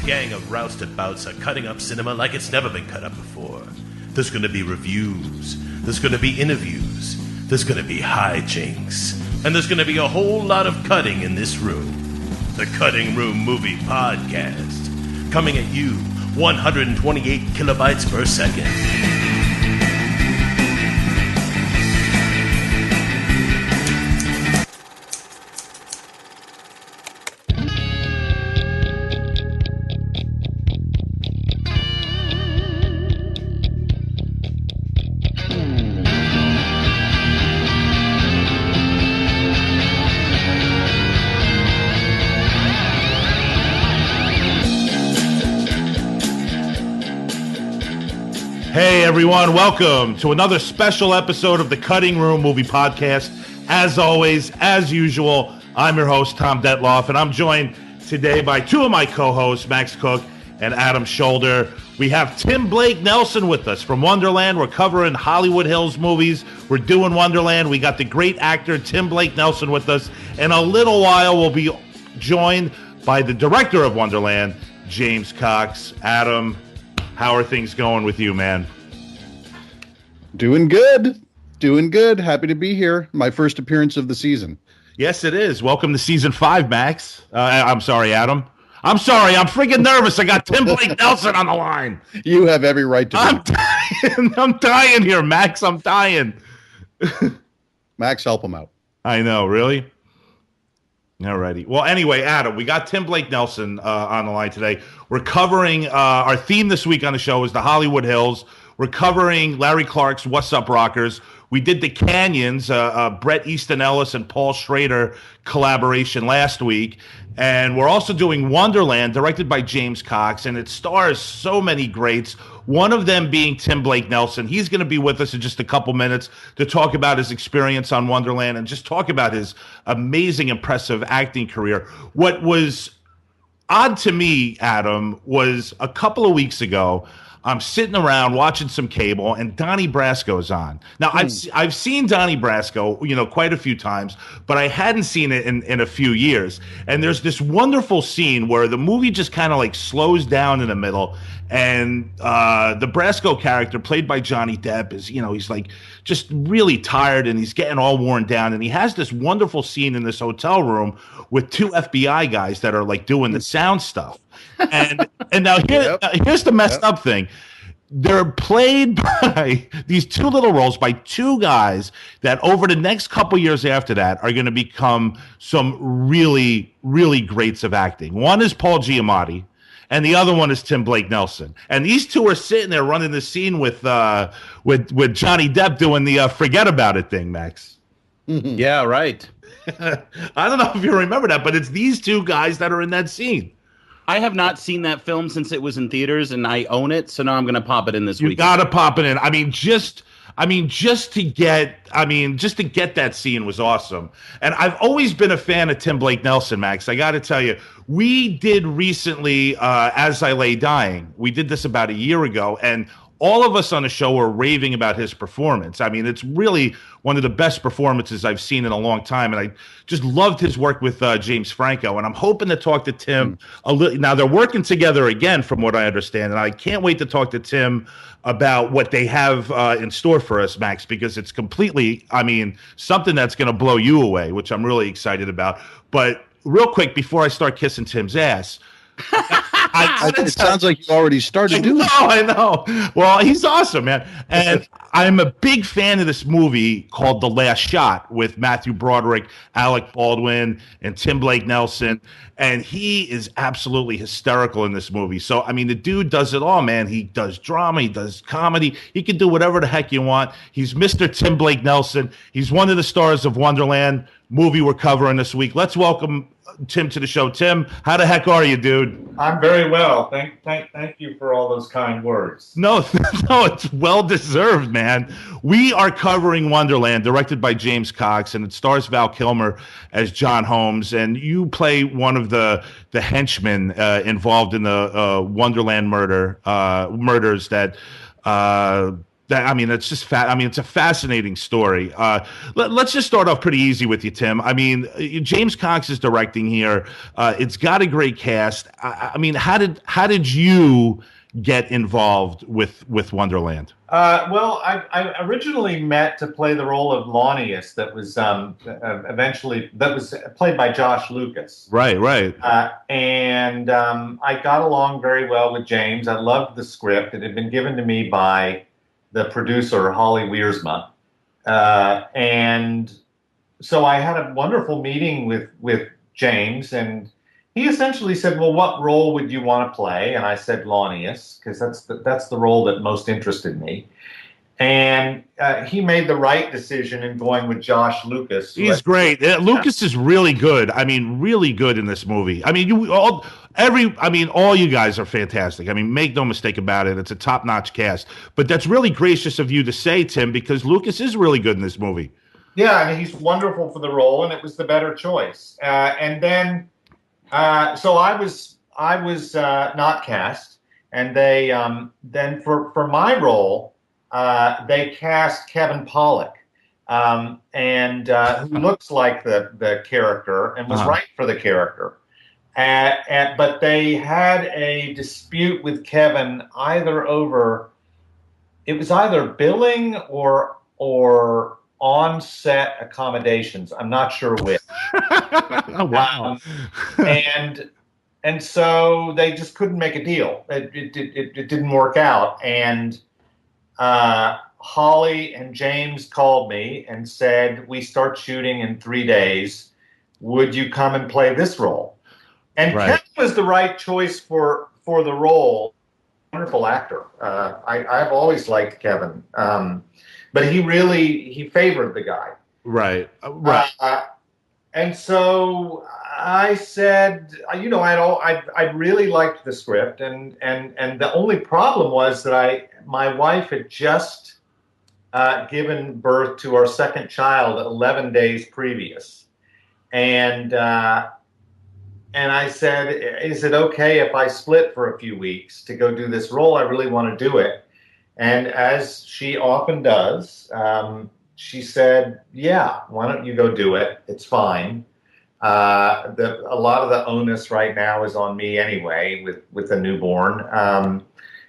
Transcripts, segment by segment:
gang of roustabouts are cutting up cinema like it's never been cut up before. There's going to be reviews. There's going to be interviews. There's going to be hijinks. And there's going to be a whole lot of cutting in this room. The Cutting Room Movie Podcast. Coming at you 128 kilobytes per second. Hey everyone, welcome to another special episode of the Cutting Room Movie Podcast. As always, as usual, I'm your host, Tom Detloff, and I'm joined today by two of my co-hosts, Max Cook and Adam Shoulder. We have Tim Blake Nelson with us from Wonderland. We're covering Hollywood Hills movies. We're doing Wonderland. We got the great actor Tim Blake Nelson with us. In a little while, we'll be joined by the director of Wonderland, James Cox. Adam, how are things going with you, man? Doing good. Happy to be here. My first appearance of the season. Yes, it is. Welcome to season 5, Max. I'm sorry, Adam. I'm sorry. I'm freaking nervous. I got Tim Blake Nelson on the line. You have every right to I'm dying. I'm dying here, Max. I'm dying. Max, help him out. I know. Really? Alrighty. Well, anyway, Adam, we got Tim Blake Nelson on the line today. We're covering our theme this week on the show is the Hollywood Hills. We're covering Larry Clark's What's Up Rockers. We did the Canyons, Bret Easton Ellis and Paul Schrader collaboration last week. And we're also doing Wonderland, directed by James Cox, and it stars so many greats, one of them being Tim Blake Nelson. He's going to be with us in just a couple minutes to talk about his experience on Wonderland and just talk about his amazing, impressive acting career. What was odd to me, Adam, was a couple of weeks ago, I'm sitting around watching some cable, and Donnie Brasco's on. Now, I've seen Donnie Brasco, quite a few times, but I hadn't seen it in a few years. And there's this wonderful scene where the movie just kind of like slows down in the middle, and the Brasco character, played by Johnny Depp, is, he's like just really tired, and he's getting all worn down, and he has this wonderful scene in this hotel room with two FBI guys that are like doing the sound stuff. And now here's the messed up thing. They're played by these two little roles by two guys that over the next couple years after that are going to become some really, really greats of acting. One is Paul Giamatti, and the other one is Tim Blake Nelson. And these two are sitting there running the scene with Johnny Depp doing the forget about it thing, Max. Yeah, right. I don't know if you remember that, but it's these two guys that are in that scene. I have not seen that film since it was in theaters, and I own it, so now I'm going to pop it in this week. You got to pop it in. Just to get that scene was awesome. And I've always been a fan of Tim Blake Nelson, Max. I got to tell you, we did recently As I Lay Dying. We did this about a year ago, and all of us on the show were raving about his performance. I mean, it's really one of the best performances I've seen in a long time, and I just loved his work with James Franco. And I'm hoping to talk to Tim a little. Now they're working together again, from what I understand, and I can't wait to talk to Tim about what they have in store for us, Max, because it's completely, something that's going to blow you away, which I'm really excited about. But real quick, before I start kissing Tim's ass. It sounds like you already started doing it. I know. Well, he's awesome, man. And I'm a big fan of this movie called The Last Shot with Matthew Broderick, Alec Baldwin, and Tim Blake Nelson. And he is absolutely hysterical in this movie. So, the dude does it all, man. He does drama. He does comedy. He can do whatever the heck you want. He's Mr. Tim Blake Nelson. He's one of the stars of Wonderland movie we're covering this week. Let's welcome Tim to the show. Tim, how the heck are you, dude? I'm very well. Thank you for all those kind words. No, it's well deserved, man. We are covering Wonderland, directed by James Cox, and it stars Val Kilmer as John Holmes, and you play one of the henchmen involved in the Wonderland murders that I mean, it's just I mean, it's a fascinating story. Let's just start off pretty easy with you, Tim. I mean, James Cox is directing here. It's got a great cast. I mean, how did you get involved with Wonderland? Well, I originally met to play the role of Launius that was played by Josh Lucas. Right. And I got along very well with James. I loved the script. It had been given to me by the producer, Holly Wiersma. And so I had a wonderful meeting with James, and he essentially said, well, what role would you want to play? And I said Launius, because that's the role that most interested me. And he made the right decision in going with Josh Lucas. He's great. Lucas is really good. I mean, really good in this movie. I mean, all you guys are fantastic. I mean, make no mistake about it. It's a top-notch cast. But that's really gracious of you to say, Tim, because Lucas is really good in this movie. Yeah, I mean, he's wonderful for the role, and it was the better choice. And then, so I was not cast, and they then for my role, they cast Kevin Pollak, who looks like the character and was right for the character. But they had a dispute with Kevin it was either billing or on-set accommodations. I'm not sure which. Oh, wow. And so they just couldn't make a deal. It didn't work out. And Holly and James called me and said, we start shooting in 3 days. Would you come and play this role? And Kevin was the right choice for the role. Wonderful actor. I've always liked Kevin. But he favored the guy. Right. And so I said, I really liked the script, and the only problem was that my wife had just given birth to our second child 11 days previous, and I said, is it okay if I split for a few weeks to go do this role? I really want to do it. And as she often does, she said, yeah, why don't you go do it? It's fine. A lot of the onus right now is on me anyway with a newborn.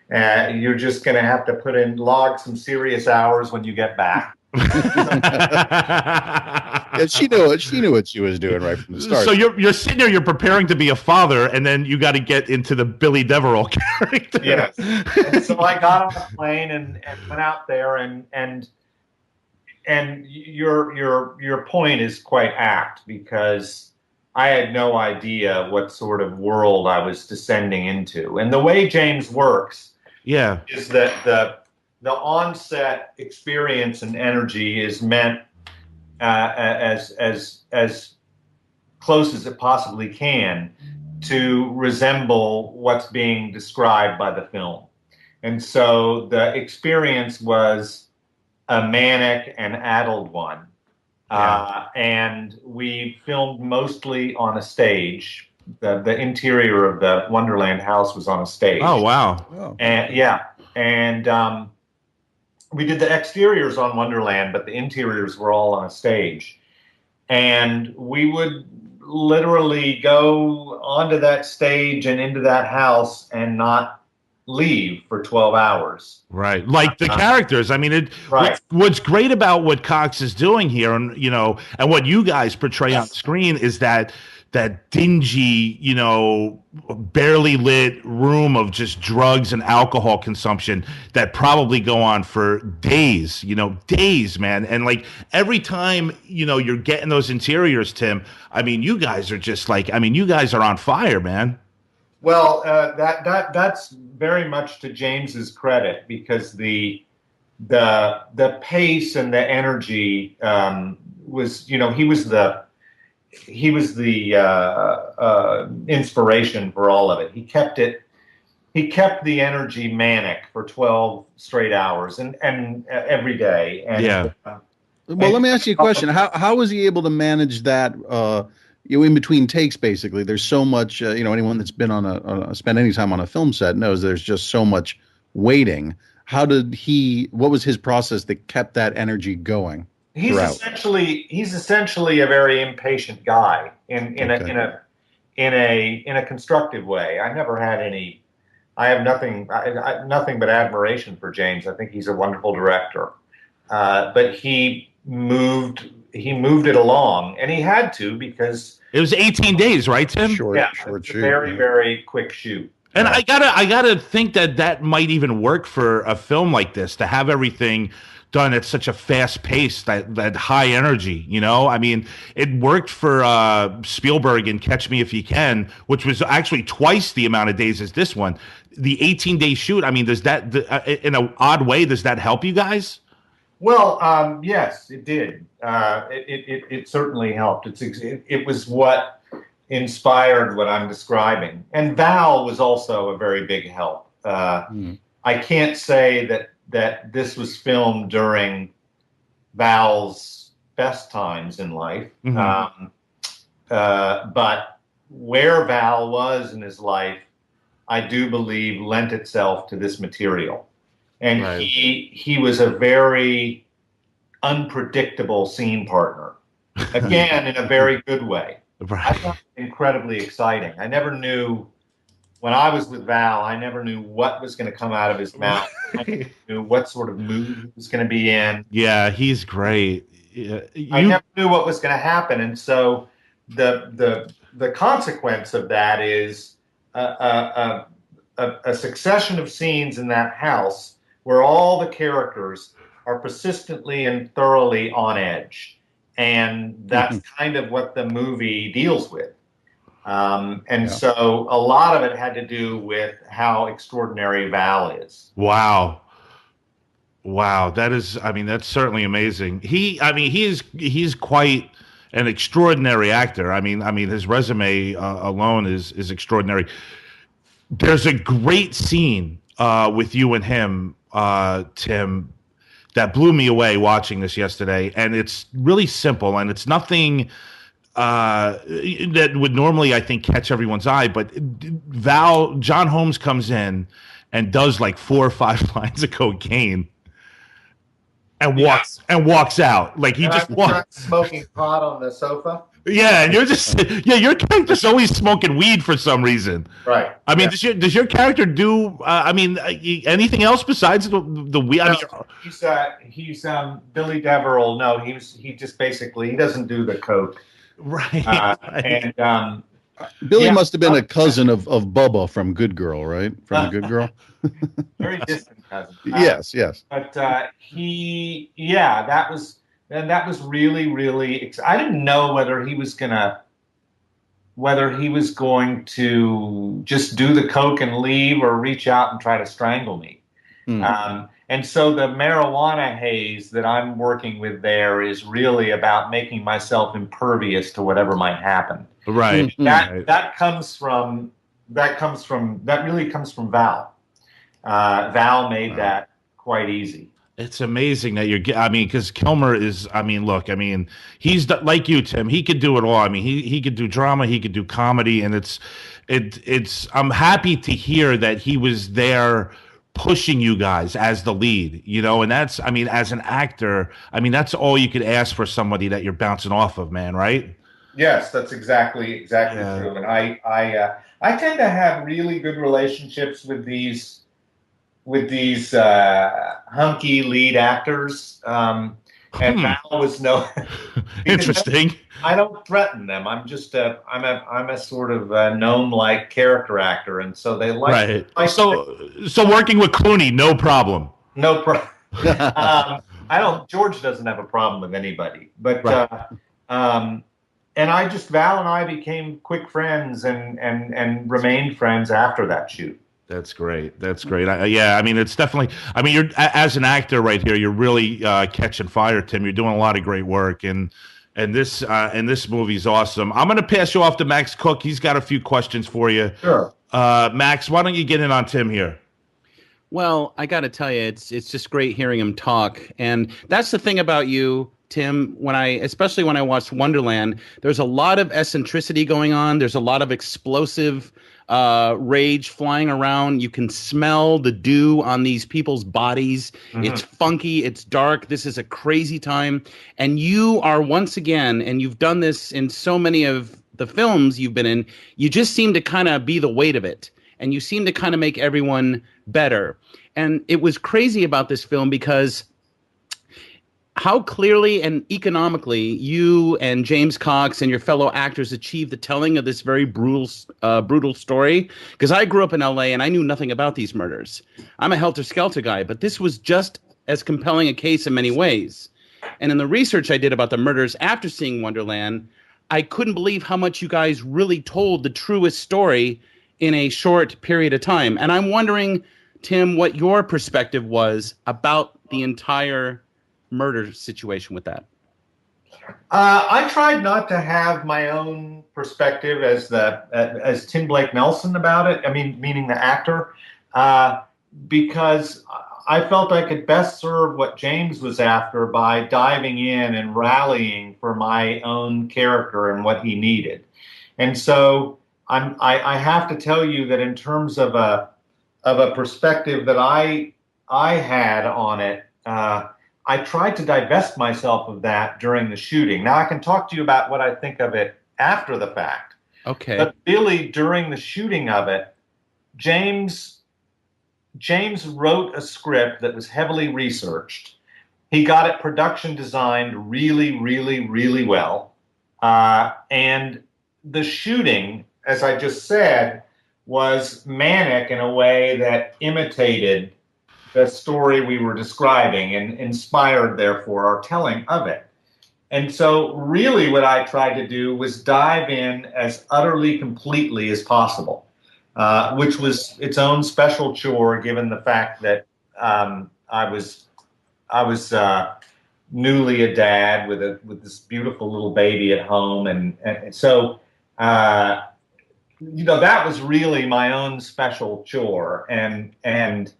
You're just going to have to log some serious hours when you get back. And she knew what she was doing right from the start. So you're sitting there, you're preparing to be a father, and then you got to get into the Billy Deverell character. Yes. And so I got on the plane and went out there, and your point is quite apt, because I had no idea what sort of world I was descending into. And the way James works, is that the on-set experience and energy is meant as close as it possibly can to resemble what's being described by the film. And so the experience was a manic and addled one. And we filmed mostly on a stage. The interior of the Wonderland house was on a stage. Oh, wow. Oh. And we did the exteriors on Wonderland, but the interiors were all on a stage. And we would literally go onto that stage and into that house and not leave for 12 hours. Right. Like the characters. I mean, what's great about what Cox is doing here, and and what you guys portray on screen, is that dingy, barely lit room of just drugs and alcohol consumption that probably go on for days, man. And like every time, you're getting those interiors, Tim, I mean, you guys are just you guys are on fire, man. Well, that's very much to James's credit, because the pace and the energy was, he was the inspiration for all of it. He kept the energy manic for 12 straight hours and every day. And, well, let me ask you a question. How was he able to manage that? In between takes, basically, there's so much. Anyone that's been spent any time on a film set knows there's just so much waiting. what was his process that kept that energy going He's throughout? essentially a very impatient guy in a constructive way. I never had any. I have nothing but admiration for James. I think he's a wonderful director. But he moved it along, and he had to because It was 18 days, right, Tim? Short it's shoot. a very, very quick shoot. And I gotta think that might even work for a film like this, to have everything done at such a fast pace, that high energy. You know, I mean, it worked for Spielberg in Catch Me If You Can, which was actually twice the amount of days as this one. The 18-day shoot. I mean, does that in an odd way, does that help you guys? Well, yes, it did. It certainly helped. It was what inspired what I'm describing. And Val was also a very big help. I can't say that this was filmed during Val's best times in life, but where Val was in his life, I do believe lent itself to this material. And Right. he was a very unpredictable scene partner, again, in a very good way. I Right. found it incredibly exciting. I never knew, when I was with Val, I never knew what was going to come out of his mouth. I never knew what sort of mood he was going to be in. Yeah, he's great. I never knew what was going to happen. And so the consequence of that is a succession of scenes in that house where all the characters are persistently and thoroughly on edge. And that's kind of what the movie deals with. So a lot of it had to do with how extraordinary Val is. Wow. That is, I mean, that's certainly amazing. He's quite an extraordinary actor. I mean, his resume alone is extraordinary. There's a great scene with you and him, Tim, that blew me away watching this yesterday. And it's really simple, and it's nothing that would normally, I think, catch everyone's eye. But John Holmes comes in and does like 4 or 5 lines of cocaine and walks out. Like he just walks smoking pot on the sofa. Yeah, and you're just your character's always smoking weed for some reason. Right. I mean, does your character do anything else besides the weed? No, he's Billy Deverell. No, he just basically, he doesn't do the coke. Right. And Billy must have been a cousin of Bubba from Good Girl, right? From The Good Girl. very distant cousin. Yes. But that was really, really. I didn't know whether he was going to just do the coke and leave, or reach out and try to strangle me. And so the marijuana haze that I'm working with there is really about making myself impervious to whatever might happen. Right. That really comes from Val. Val made that quite easy. It's amazing that because Kilmer is, look, he's like you, Tim. He could do it all. He could do drama, he could do comedy, and I'm happy to hear that he was there pushing you guys as the lead, and that's, as an actor, that's all you could ask for somebody that you're bouncing off of, man, right? Yes, that's exactly true. And I tend to have really good relationships with these hunky lead actors. And Val was no interesting. I don't threaten them. I'm just I'm a sort of gnome-like character actor, and so they like. Right. So working with Clooney, no problem. No problem. George doesn't have a problem with anybody, but and Val and I became quick friends and remained friends after that shoot. That's great. It's definitely, you're, as an actor right here, you're really catching fire, Tim. You're doing a lot of great work, and this movie's awesome. I'm going to pass you off to Max Cook. He's got a few questions for you. Sure. Max, why don't you get in on Tim here? Well, I got to tell you, it's just great hearing him talk. And that's the thing about you, Tim, especially when I watched Wonderland, there's a lot of eccentricity going on. There's a lot of explosive rage flying around. You can smell the dew on these people's bodies. Mm-hmm. It's funky. It's dark. This is a crazy time. And you are once again, and you've done this in so many of the films you've been in, you just seem to kind of be the weight of it. And you seem to kind of make everyone better. And it was crazy about this film because how clearly and economically you and James Cox and your fellow actors achieved the telling of this very brutal story. Because I grew up in LA and I knew nothing about these murders. I'm a helter-skelter guy, but this was just as compelling a case in many ways. And in the research I did about the murders after seeing Wonderland, I couldn't believe how much you guys really told the truest story in a short period of time. And I'm wondering, Tim, what your perspective was about the entire murder situation with that. I tried not to have my own perspective as Tim Blake Nelson about it. I mean, meaning the actor, because I felt I could best serve what James was after by diving in and rallying for my own character and what he needed. And so I have to tell you that in terms of a perspective that I had on it, I tried to divest myself of that during the shooting. Now I can talk to you about what I think of it after the fact. Okay. But really, during the shooting of it, James wrote a script that was heavily researched. He got it production designed really, really, really well. And the shooting, as I just said, was manic in a way that imitated the story we were describing and inspired, therefore, our telling of it. And so really what I tried to do was dive in as utterly completely as possible, which was its own special chore given the fact that I was newly a dad with this beautiful little baby at home. And so, that was really my own special chore. And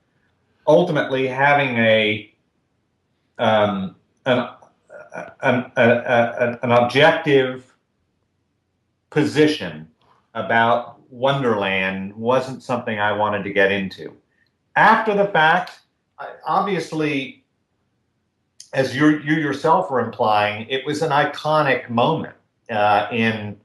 ultimately having an objective position about Wonderland wasn't something I wanted to get into. After the fact, obviously, as you yourself were implying, it was an iconic moment in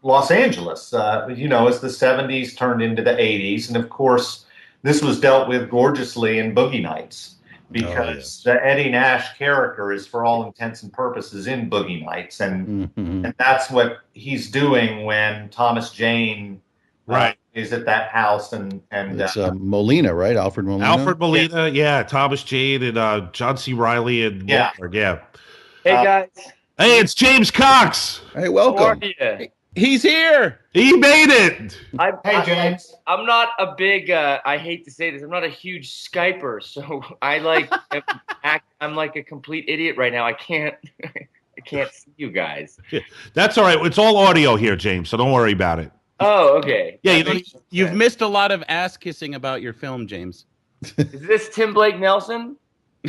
Los Angeles, as the 70s turned into the 80s. And of course, this was dealt with gorgeously in Boogie Nights because the Eddie Nash character is, for all intents and purposes, in Boogie Nights. And that's what he's doing when Thomas Jane is at that house. And it's Molina, right? Alfred Molina? Alfred Molina, yeah. Thomas Jane and John C. Reilly and Wahlberg, yeah. Hey, guys. Hey, it's James Cox. Hey, welcome. How are you? He's here. He made it. Hey, James. I'm not a big, I hate to say this, I'm not a huge Skyper, so I'm like a complete idiot right now. I can't see you guys. That's all right. It's all audio here, James, so don't worry about it. Oh, okay. Yeah, You've missed a lot of ass kissing about your film, James. Is this Tim Blake Nelson?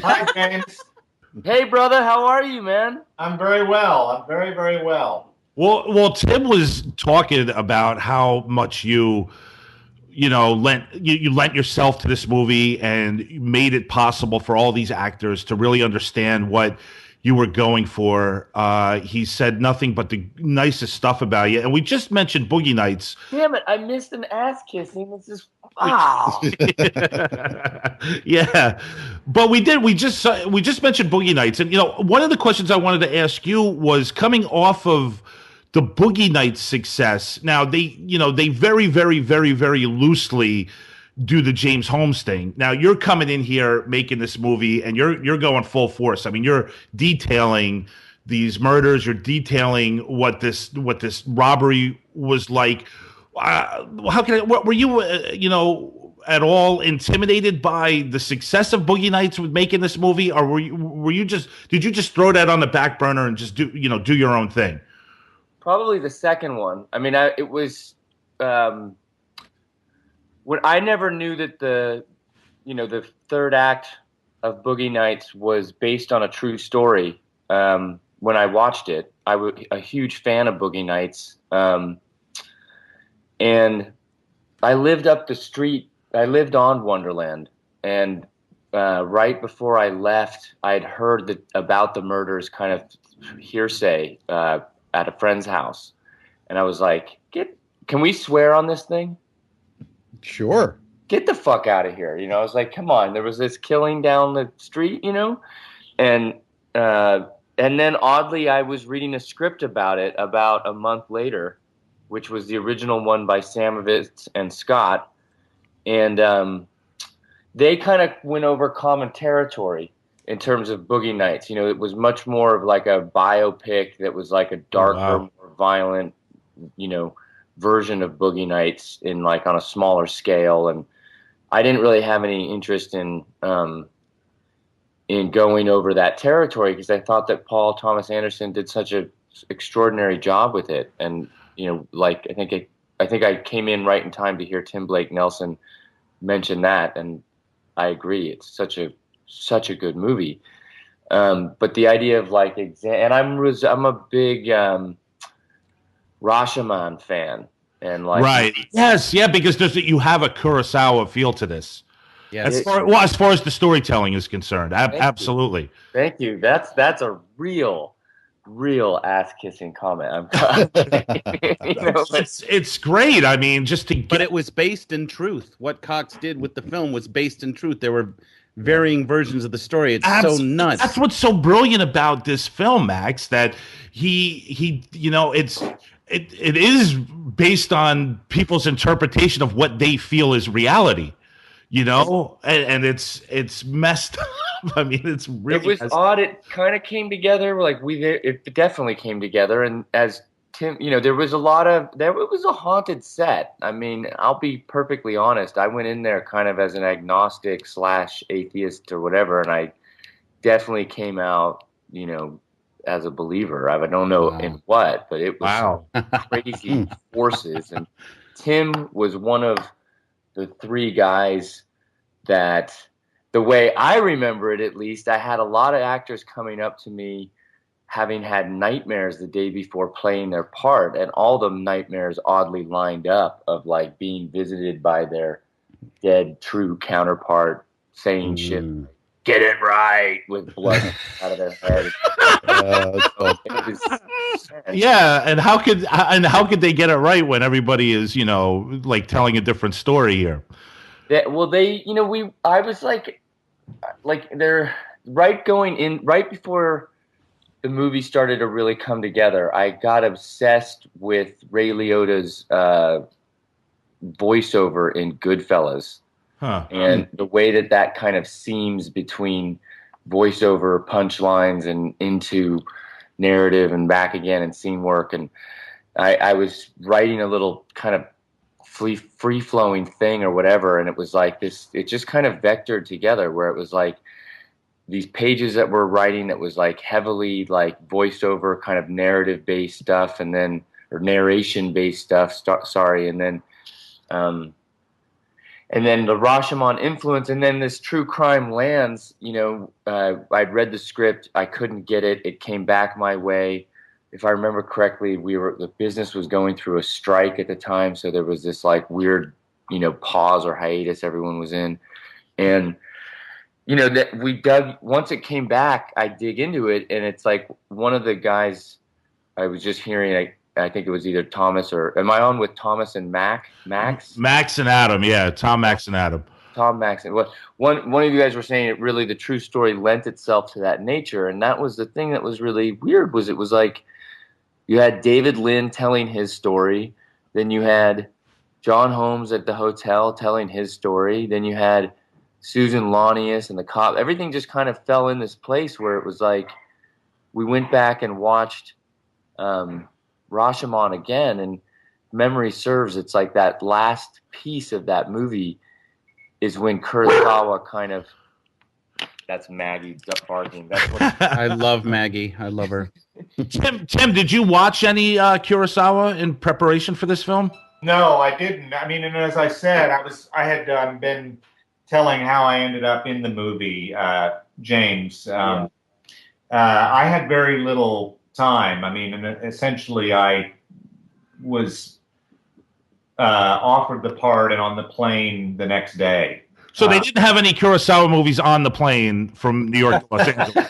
Hi, James. Hey, brother, how are you, man? I'm very well. I'm very, very well. Well, Tim was talking about how much you lent yourself to this movie and made it possible for all these actors to really understand what you were going for. He said nothing but the nicest stuff about you. And we just mentioned Boogie Nights. Damn it, I missed an ass kissing. This is wow. Yeah. But we just mentioned Boogie Nights. And one of the questions I wanted to ask you was coming off of the Boogie Nights success. Now they very, very, very, very loosely do the James Holmes thing. Now you're coming in here making this movie and you're going full force. I mean, you're detailing these murders, you're detailing what this robbery was like. Were you at all intimidated by the success of Boogie Nights with making this movie, or did you just throw that on the back burner and just do your own thing? Probably the second one. I mean, it was when I never knew that the third act of Boogie Nights was based on a true story. When I watched it, I was a huge fan of Boogie Nights, and I lived up the street. I lived on Wonderland, and right before I left, I'd heard about the murders, kind of hearsay, at a friend's house, and I was like, "Can we swear on this thing? Sure. Get the fuck out of here!" I was like, "Come on!" There was this killing down the street, and then oddly, I was reading a script about it about a month later, which was the original one by Samovitz and Scott, and they kind of went over common territory in terms of Boogie Nights. It was much more of like a biopic that was like a darker, more violent, version of Boogie Nights in like on a smaller scale. And I didn't really have any interest in going over that territory because I thought that Paul Thomas Anderson did such an extraordinary job with it. And like I think I came in right in time to hear Tim Blake Nelson mention that, and I agree. It's such a good movie. But the idea of like, and I'm a big Rashomon fan, and like, right, yes, yeah, because you have a Kurosawa feel to this. Yeah. As far as the storytelling is concerned, absolutely. Thank you. That's a real ass kissing comment. It's great. I mean, but it was based in truth. What Cox did with the film was based in truth. There were varying versions of the story. It's so nuts. That's what's so brilliant about this film, Max, that he it is based on people's interpretation of what they feel is reality, and it's messed up. I mean, it's really. It was odd. It kind of came together. Like it definitely came together. And as Tim, there was it was a haunted set. I mean, I'll be perfectly honest. I went in there kind of as an agnostic / atheist or whatever, and I definitely came out, as a believer. I don't know in what, but it was crazy forces. And Tim was one of the three guys that, the way I remember it, at least, I had a lot of actors coming up to me having had nightmares the day before playing their part, and all the nightmares oddly lined up of like being visited by their dead true counterpart saying shit, "Get it right," with blood out of their head. Yeah, and how could they get it right when everybody is, like telling a different story here? I was like they're right before the movie started to really come together. I got obsessed with Ray Liotta's voiceover in Goodfellas, and the way that kind of seams between voiceover punchlines and into narrative and back again and scene work. And I was writing a little kind of free-flowing thing or whatever, and it was like this, it just kind of vectored together where it was like these pages that we're writing that was like heavily like voiceover kind of narrative based stuff, and then or narration based stuff, and then the Rashomon influence, and then this true crime lands. I'd read the script, I couldn't get it, it came back my way. If I remember correctly, the business was going through a strike at the time, so there was this like weird, pause or hiatus everyone was in, and that we dug. Once it came back, I dig into it, and it's like one of the guys I was just hearing. I think it was either Thomas or am I on with Thomas and Max? Max and Adam, yeah, Tom, Max, and Adam. Tom, Max, and one of you guys were saying it really the true story lent itself to that nature, and that was the thing that was really weird. Was it was like. You had David Lynn telling his story. Then you had John Holmes at the hotel telling his story. Then you had Susan Launius and the cop. Everything just kind of fell in this place where it was like we went back and watched Rashomon again. And memory serves, it's like that last piece of that movie is when Kurosawa kind of... That's Maggie barking. That's what I love Maggie. I love her. Tim, did you watch any Kurosawa in preparation for this film? No, I didn't. I mean, and as I said, I had been telling how I ended up in the movie, James. I had very little time. I mean, and essentially, I was offered the part and on the plane the next day. So they didn't have any Kurosawa movies on the plane from New York to Los Angeles.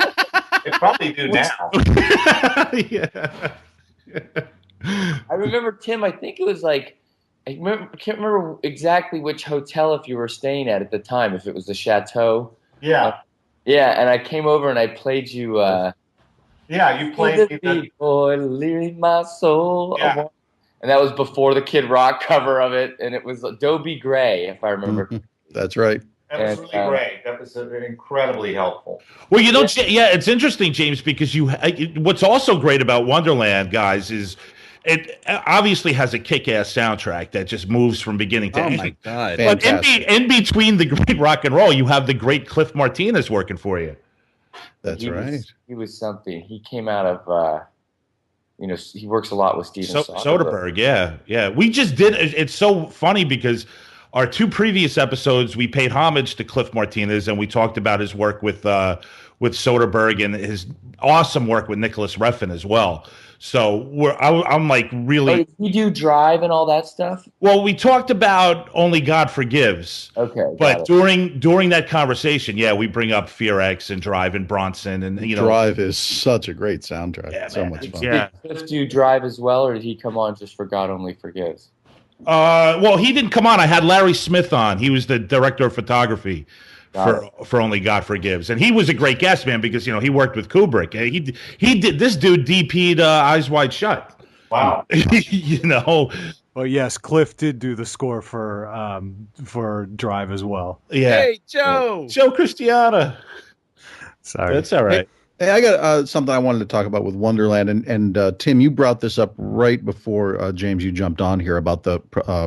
They probably do now. Yeah. I remember, Tim, I think it was like, I can't remember exactly which hotel if you were staying at the time, if it was the Chateau. Yeah. Yeah, and I came over and I played you. Yeah, you played me the boy, leaving my soul. Yeah. And that was before the Kid Rock cover of it, and it was Dobie Gray, if I remember. That's right. That was really great. That was incredibly helpful. Well, it's interesting, James, because what's also great about Wonderland, guys, is it obviously has a kick-ass soundtrack that just moves from beginning to end. Oh my God! But in between the great rock and roll, you have the great Cliff Martinez working for you. That's right. He was something. He came out of. He works a lot with Steven Soderbergh. Yeah. We just did. It's so funny because our two previous episodes, we paid homage to Cliff Martinez, and we talked about his work with Soderbergh and his awesome work with Nicholas Refn as well. So I'm like really. Oh, did he do Drive and all that stuff? Well, we talked about Only God Forgives. Okay. But during that conversation, we bring up Fear X and Drive and Bronson, and Drive is such a great soundtrack. Yeah, so man. much fun. Did Cliff do Drive as well, or did he come on just for God Only Forgives? Well, he didn't come on. I had Larry Smith on. He was the director of photography for Only God Forgives, and he was a great guest, man, because he worked with Kubrick. He did this dude DP'd Eyes Wide Shut. Wow. Well, yes, Cliff did do the score for Drive as well. Yeah. Hey, Joe Christiana. Sorry, that's all right. Hey, I got something I wanted to talk about with Wonderland, and Tim, you brought this up right before James, you jumped on here about the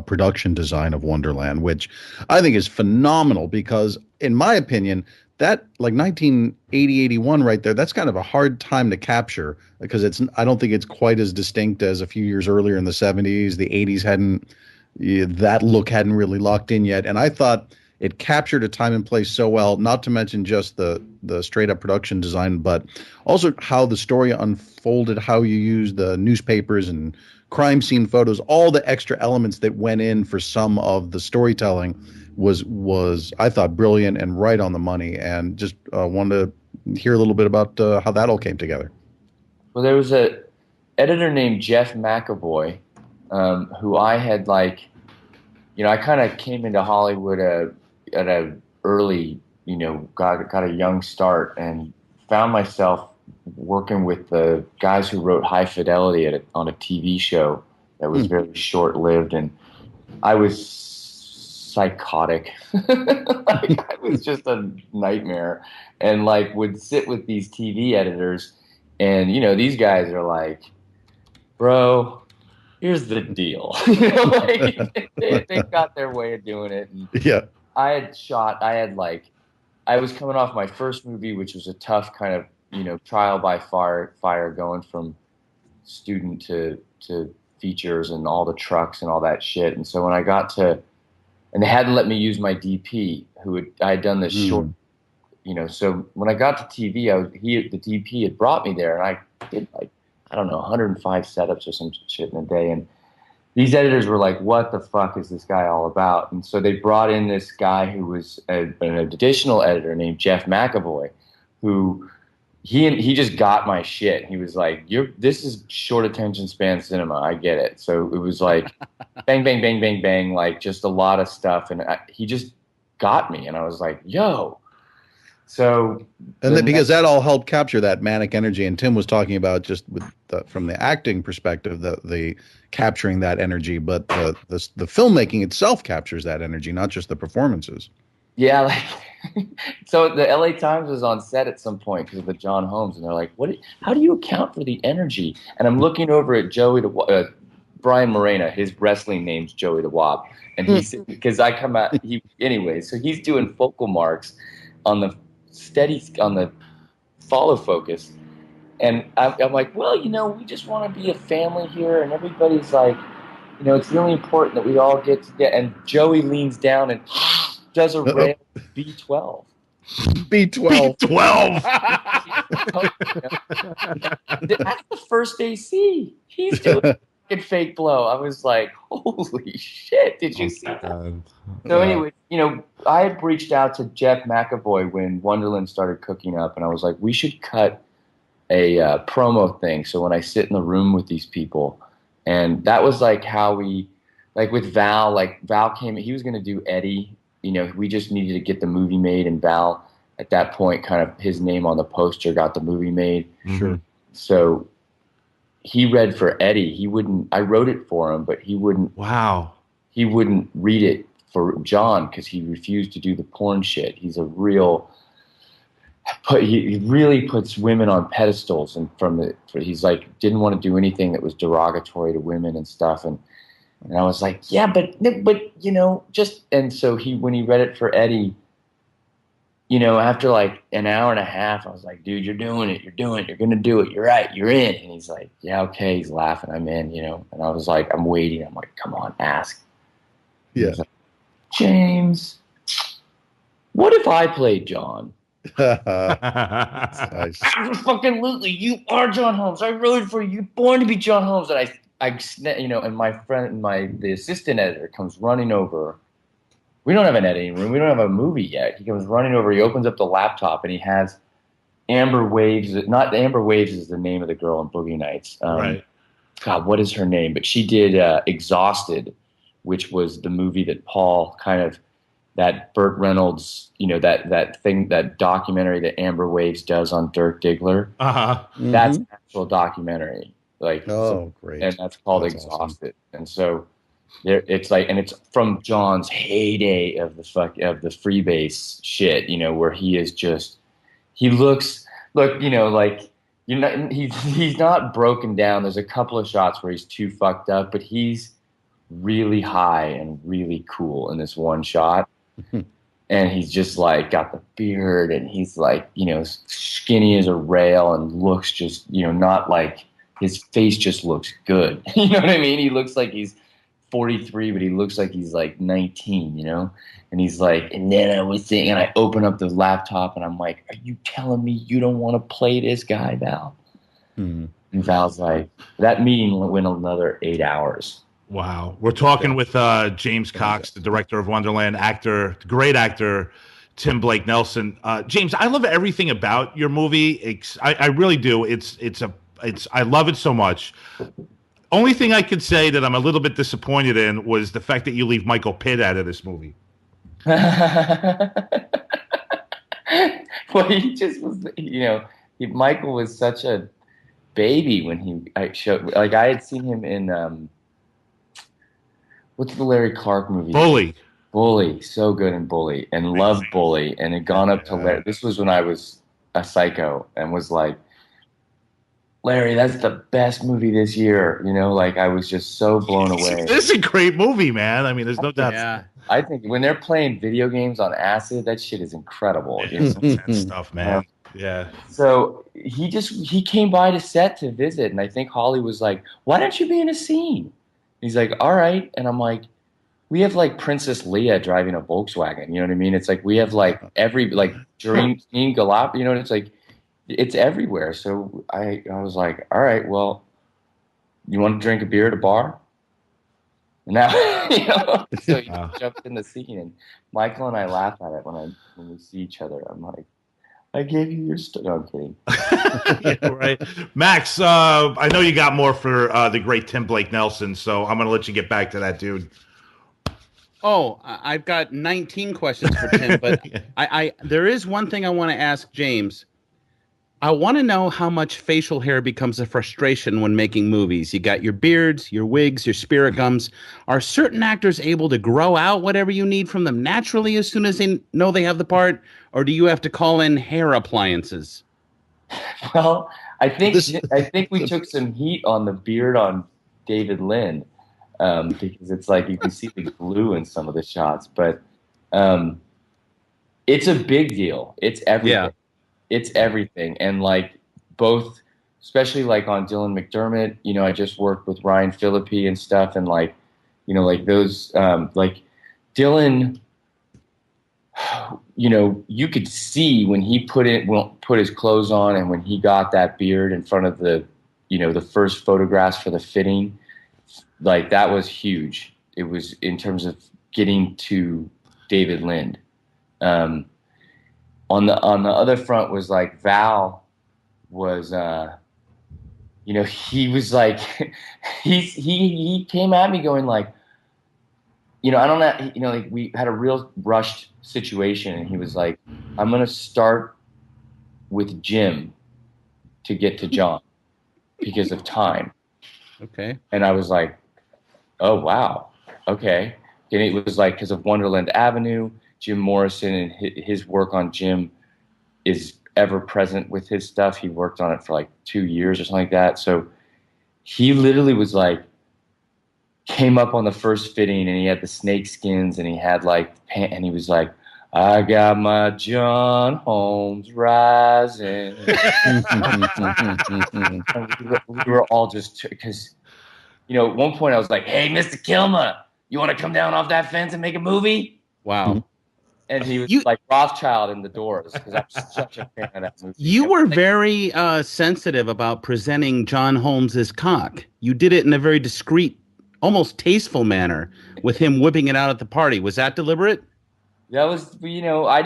production design of Wonderland, which I think is phenomenal because, in my opinion, that like 1980-81 right there, that's kind of a hard time to capture because I don't think it's quite as distinct as a few years earlier in the 70s. The 80s that look hadn't really locked in yet, and I thought it captured a time and place so well, not to mention just the straight up production design, but also how the story unfolded, how you used the newspapers and crime scene photos, all the extra elements that went in for some of the storytelling was I thought brilliant and right on the money, and just wanted to hear a little bit about how that all came together. Well, there was a editor named Jeff McAvoy, who I had I kind of came into Hollywood at a early, got a young start and found myself working with the guys who wrote High Fidelity on a TV show that was very short-lived, and I was psychotic. I was just a nightmare, and would sit with these TV editors, and these guys are like, bro, here's the deal. They got their way of doing it. And I was coming off my first movie, which was a tough kind of, trial by fire, going from student to features and all the trucks and all that shit. And so when I got to, and they hadn't let me use my DP, I had done this short, so when I got to TV, the DP had brought me there, and I did 105 setups or some shit in a day. And these editors were like, what the fuck is this guy all about? And so they brought in this guy who was an additional editor named Jeff McAvoy, who he just got my shit. He was like, this is short attention span cinema. I get it. So it was like bang, bang, bang, bang, bang, just a lot of stuff. And he just got me. And I was like, yo. So, because that all helped capture that manic energy, and Tim was talking about just from the acting perspective, the capturing that energy, but the filmmaking itself captures that energy, not just the performances. Yeah, so the LA Times was on set at some point because of the John Holmes, and they're like, how do you account for the energy? And I'm looking over at Brian Morena, his wrestling name's Joey the Wob, and he's because I come out anyway, so he's doing focal marks on the follow focus, and I'm like, well, we just want to be a family here, and everybody's like, it's really important that we all get together. And Joey leans down and does a rail B12. B12. 12. That's the first AC. He's doing fucking fake blow. I was like, holy shit! Did you see that? So anyway, I had reached out to Jeff McAvoy when Wonderland started cooking up, and I was like, we should cut a promo thing. So when I sit in the room with these people, and that was like how we, like with Val, like Val came, he was going to do Eddie. We just needed to get the movie made, and Val, at that point, kind of his name on the poster got the movie made. Sure. So he read for Eddie. He wouldn't. I wrote it for him, but he wouldn't. Wow. He wouldn't read it for John because he refused to do the porn shit. He's a real. He really puts women on pedestals, and he's like didn't want to do anything that was derogatory to women and stuff. And I was like, yeah, but just, and so when he read it for Eddie, after like an hour and a half, I was like, dude, you're doing it. You're going to do it. You're right. You're in. And he's like, yeah, okay. He's laughing. I'm in, and I was like, I'm waiting. I'm like, come on, ask. Yeah. Like, James, what if I played John? Nice. Fucking you are John Holmes. I wrote for you. You're born to be John Holmes. And and my friend, the assistant editor comes running over. We don't have an editing room. We don't have a movie yet. He comes running over. He opens up the laptop and he has Amber Waves. Not Amber Waves is the name of the girl in Boogie Nights. Right. God, what is her name? But she did Exhausted, which was the movie that Paul that Burt Reynolds, that documentary that Amber Waves does on Dirk Diggler. Uh-huh. That's an actual documentary. Great. And that's called Exhausted. Awesome. And so it's like, and it's from John's heyday of the freebase shit, where he is just, he's not broken down. There's a couple of shots where he's too fucked up, but he's really high and really cool in this one shot. And he's just like got the beard and he's like, skinny as a rail and looks just, not like his face just looks good. You know what I mean? He looks like he's 43, but he looks like he's like 19, And he's like, and then I was thinking, and I open up the laptop and I'm like, are you telling me you don't want to play this guy, Val? And Val's like, that meeting went another 8 hours. Wow. We're talking with James Cox, the director of Wonderland, great actor, Tim Blake Nelson. James, I love everything about your movie. I really do. I love it so much. Only thing I could say that I'm a little bit disappointed in was the fact that you leave Michael Pitt out of this movie. Well, he just was, Michael was such a baby when I had seen him in, what's the Larry Clark movie? Bully. So good in Bully, and loved Bully, and had gone up to Larry. This was when I was a psycho and was like, Larry, that's the best movie this year. I was just so blown away. This is a great movie, man. I mean, there's no doubt. Yeah. I think when they're playing video games on acid, that shit is incredible. It's intense stuff, man. Yeah. So he came by to set to visit, and I think Holly was like, why don't you be in a scene? He's like, all right. And I'm like, we have like Princess Leia driving a Volkswagen. You know what I mean? It's like we have like Dream Galap, it's like, it's everywhere. So I was like, all right, well, you want to drink a beer at a bar? Now, so he jumped in the scene, and Michael and I laugh at it when we see each other. I'm like, I gave you your No, I'm kidding. Yeah, right. Max, I know you got more for the great Tim Blake Nelson, so I'm going to let you get back to that, dude. Oh, I've got 19 questions for Tim, but yeah. There is one thing I want to ask James. I want to know how much facial hair becomes a frustration when making movies. You got your beards, your wigs, your spirit gums. Are certain actors able to grow out whatever you need from them naturally as soon as they know they have the part? Or do you have to call in hair appliances? Well, I think we took some heat on the beard on David Lind because it's like you can see the glue in some of the shots. But it's a big deal. It's everything. Yeah. It's everything. And like both, especially like on Dylan McDermott, I just worked with Ryan Phillippe and stuff. And like, like those, like Dylan, you know, you could see when he put his clothes on and when he got that beard in front of the, you know, the first photographs for the fitting, like that was huge. It was in terms of getting to David Lind. On the other front was like Val was, you know, he was like, he came at me going like, you know, I don't know, you know, like we had a real rushed situation, and he was like, I'm going to start with Jim to get to John because of time. Okay. And I was like, oh, wow. Okay. And it was like because of Wonderland Avenue, Jim Morrison and his work on Jim is ever present with his stuff. He worked on it for like 2 years or something like that. So he literally was like, came up on the first fitting, and he had the snake skins, and he had like, and he was like, I got my John Holmes rising. we were all just, because, you know, at one point I was like, hey, Mr. Kilmer, you want to come down off that fence and make a movie? Wow. And he was like Rothschild in The Doors, because I'm such a fan of that movie. You were very sensitive about presenting John Holmes's cock. You did it in a very discreet, almost tasteful manner with him whipping it out at the party. Was that deliberate? That was, you know, I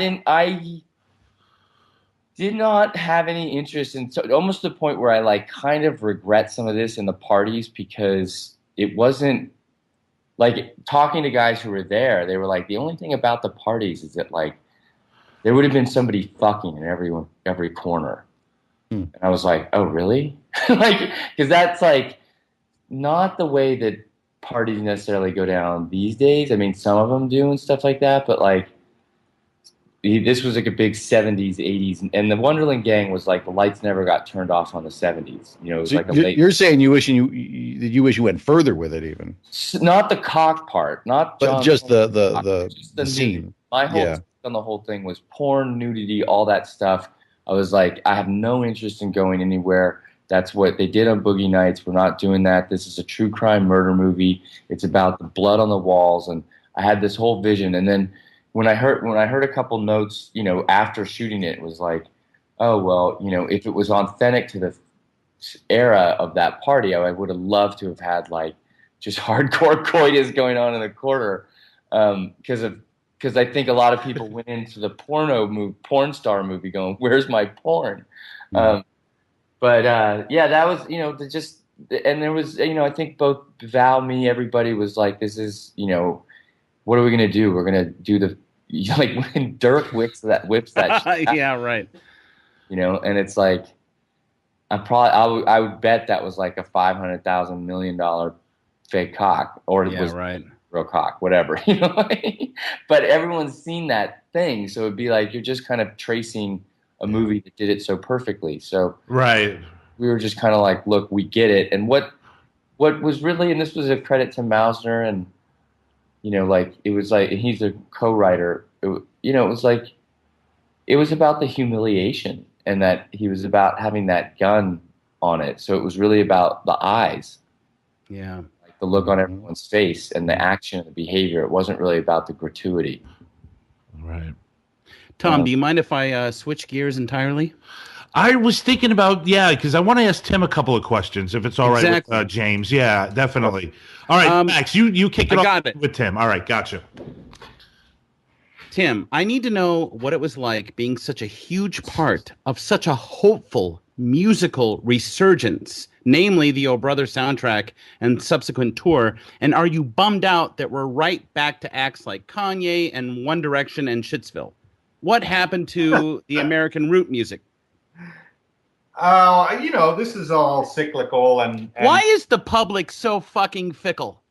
did not have any interest in, so almost to the point where I like kind of regret some of this in the parties, because it wasn't like talking to guys who were there. They were like, the only thing about the parties is that like there would have been somebody fucking in every corner. And I was like, oh, really? Like, because that's like not the way that parties necessarily go down these days. I mean, some of them do and stuff like that, but like this was like a big 70s, 80s, and the Wonderland Gang was like the lights never got turned off on the 70s. You know, it was So like a late. you're saying you wish you wish you went further with it, even Not the cock part, not but John just just the scene. nudity. My whole Yeah. take on the whole thing was porn, nudity, all that stuff. I was like, I have no interest in going anywhere. That's what they did on Boogie Nights. We're not doing that. This is a true crime murder movie. It's about the blood on the walls, and I had this whole vision. And then when I heard a couple notes, you know, after shooting it, it was like, oh well, you know, if it was authentic to the era of that party, I would have loved to have had like just hardcore coitus going on in the corner, because I think a lot of people went into the porn star movie going, where's my porn? But yeah, that was, you know, and there was, you know, I think both Val, me, everybody was like, this is, you know, what are we gonna do? We're gonna do the, like when Dirk whips that shit out, Yeah, right. you know, and it's like I would bet that was like a $500,000 million fake cock, or it was right. real cock, whatever, you know. But everyone's seen that thing, so it'd be like you're just kind of tracing a movie that did it so perfectly. So Right. we were just kind of like, look, we get it. And what was really, and this was a credit to Mausner, and you know, like it was like, and he's a co-writer. You know, it was like it was about the humiliation, and that he was about having that gun on it. So it was really about the eyes. Yeah. The look on everyone's face and the action and the behavior. It wasn't really about the gratuity. Right. Tom, do you mind if I switch gears entirely? I was thinking about, because I want to ask Tim a couple of questions, if it's all right Exactly. with James. Yeah, definitely. All right, Max, you kick it off with Tim. All right, gotcha. Tim, I need to know what it was like being such a huge part of such a hopeful musical resurgence, namely the Oh Brother soundtrack and subsequent tour. And are you bummed out that we're right back to acts like Kanye and One Direction and Shitsville? What happened to the American root music? You know, this is all cyclical, and why is the public so fucking fickle?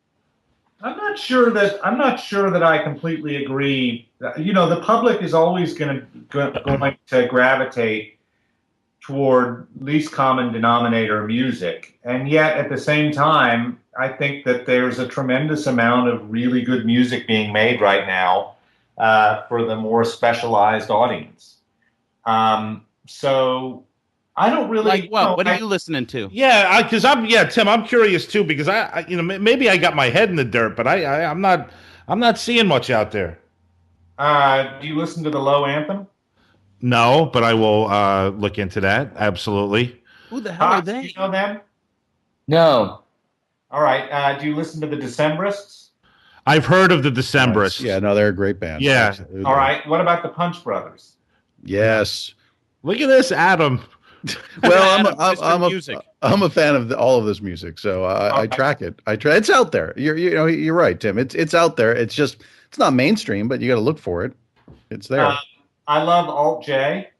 I'm not sure that I completely agree. You know, the public is always going to gravitate toward least common denominator music, and yet at the same time, I think that there's a tremendous amount of really good music being made right now for the more specialized audience. So I don't really. What are you listening to? Yeah, because Tim, I'm curious too, because I maybe I got my head in the dirt, but I'm not seeing much out there. Do you listen to the Low Anthem? No, but I will look into that. Absolutely. Who the hell are Do you they? know them? No. All right. Do you listen to the Decemberists? I've heard of the Nice. Yeah, Decemberists. no, they're a great band. Yeah. Absolutely. All right. What about the Punch Brothers? Yes. Look at this, Adam. Well, Adam, Mr. Music. I'm a fan of all of this music, so I Okay. track it. It's out there. You're right, Tim. It's out there. It's not mainstream, but you got to look for it. It's there. I love Alt J.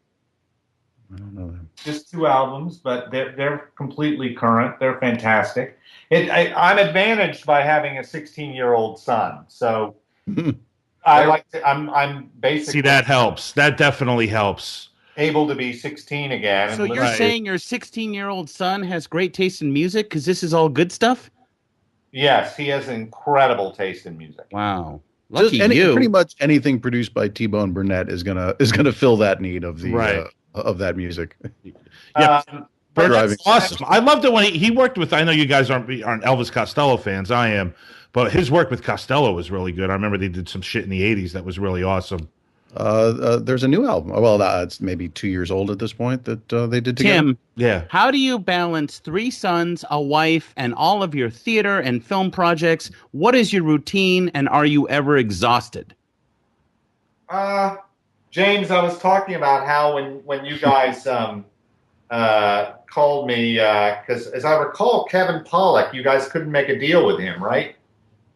I don't know them. Just 2 albums, but they're completely current. They're fantastic. I'm advantaged by having a 16-year-old son, so I'm basically See, that helps. That definitely helps. able to be 16 again. So and you're listen- saying your 16-year-old son has great taste in music because this is all good stuff? Yes, he has incredible taste in music. Wow. Lucky Just you. pretty much anything produced by T-Bone Burnett is gonna fill that need of the Right. Of that music. Yeah. But Driving. that's awesome. I loved it when he worked with. I know you guys aren't Elvis Costello fans. I am, but his work with Costello was really good. I remember they did some shit in the '80s that was really awesome. There's a new album. Well, it's maybe 2 years old at this point that they did together. Tim, Yeah. how do you balance 3 sons, a wife, and all of your theater and film projects? What is your routine, and are you ever exhausted? James, I was talking about how when you guys called me, because as I recall, Kevin Pollak, you guys couldn't make a deal with him, right?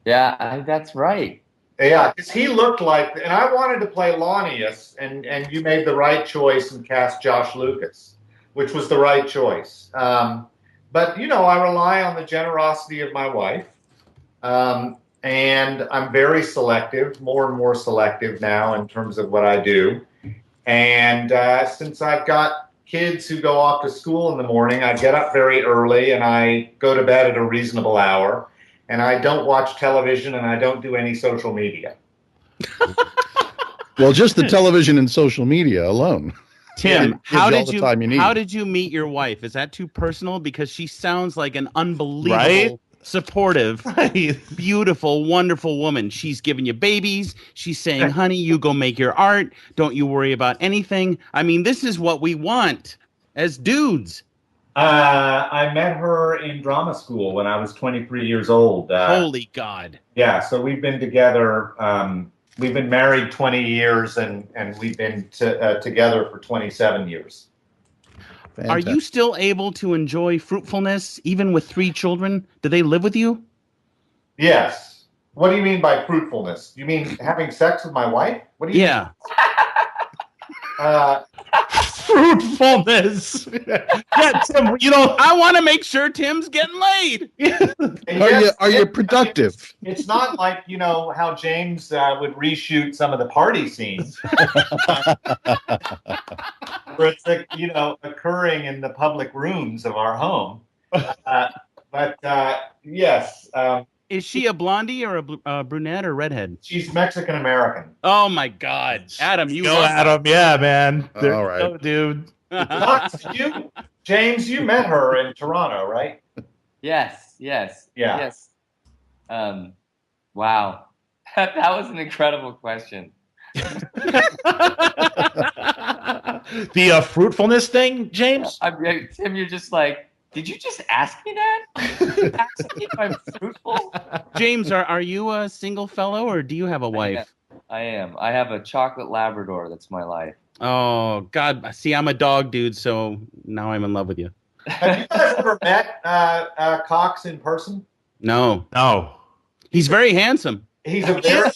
Yeah, that's right. Yeah, because he looked like, and I wanted to play Launius, and you made the right choice and cast Josh Lucas, which was the right choice. But I rely on the generosity of my wife, and I'm very selective, more and more selective now in terms of what I do. And since I've got kids who go off to school in the morning, I get up very early and I go to bed at a reasonable hour. And I don't watch television and I don't do any social media. Well, just the television and social media alone. Tim, Gives you all the time you need. how did you meet your wife? Is that too personal? Because she sounds like an unbelievable, Right? supportive, beautiful, wonderful woman. She's giving you babies. She's saying, honey, you go make your art. Don't you worry about anything. I mean, this is what we want as dudes. I met her in drama school when I was 23 years old. Holy God. Yeah, so we've been together. We've been married 20 years and we've been together for 27 years. Are you still able to enjoy fruitfulness even with 3 children? Do they live with you? Yes. What do you mean by fruitfulness? You mean having sex with my wife? What do you Yeah. mean? Fruitfulness. Yeah, Tim. I want to make sure Tim's getting laid. Are you productive? It's not like, how James would reshoot some of the party scenes. Where it's like, occurring in the public rooms of our home. But yes. Is she a blondie or a brunette or redhead? She's Mexican American. Oh my God, Adam, Adam. Yeah, man. All right. Oh, dude. James, you met her in Toronto, right? Yes. Yeah. Yes. Wow. That was an incredible question. The fruitfulness thing, James? Tim, you're just like, did you just ask me that? Did you ask me if I'm fruitful? James, are you a single fellow or do you have a wife? I am. I have a chocolate Labrador. That's my life. Oh God, see, I'm a dog dude, so now I'm in love with you. Have you guys ever met Cox in person? No, He's very handsome. He's a very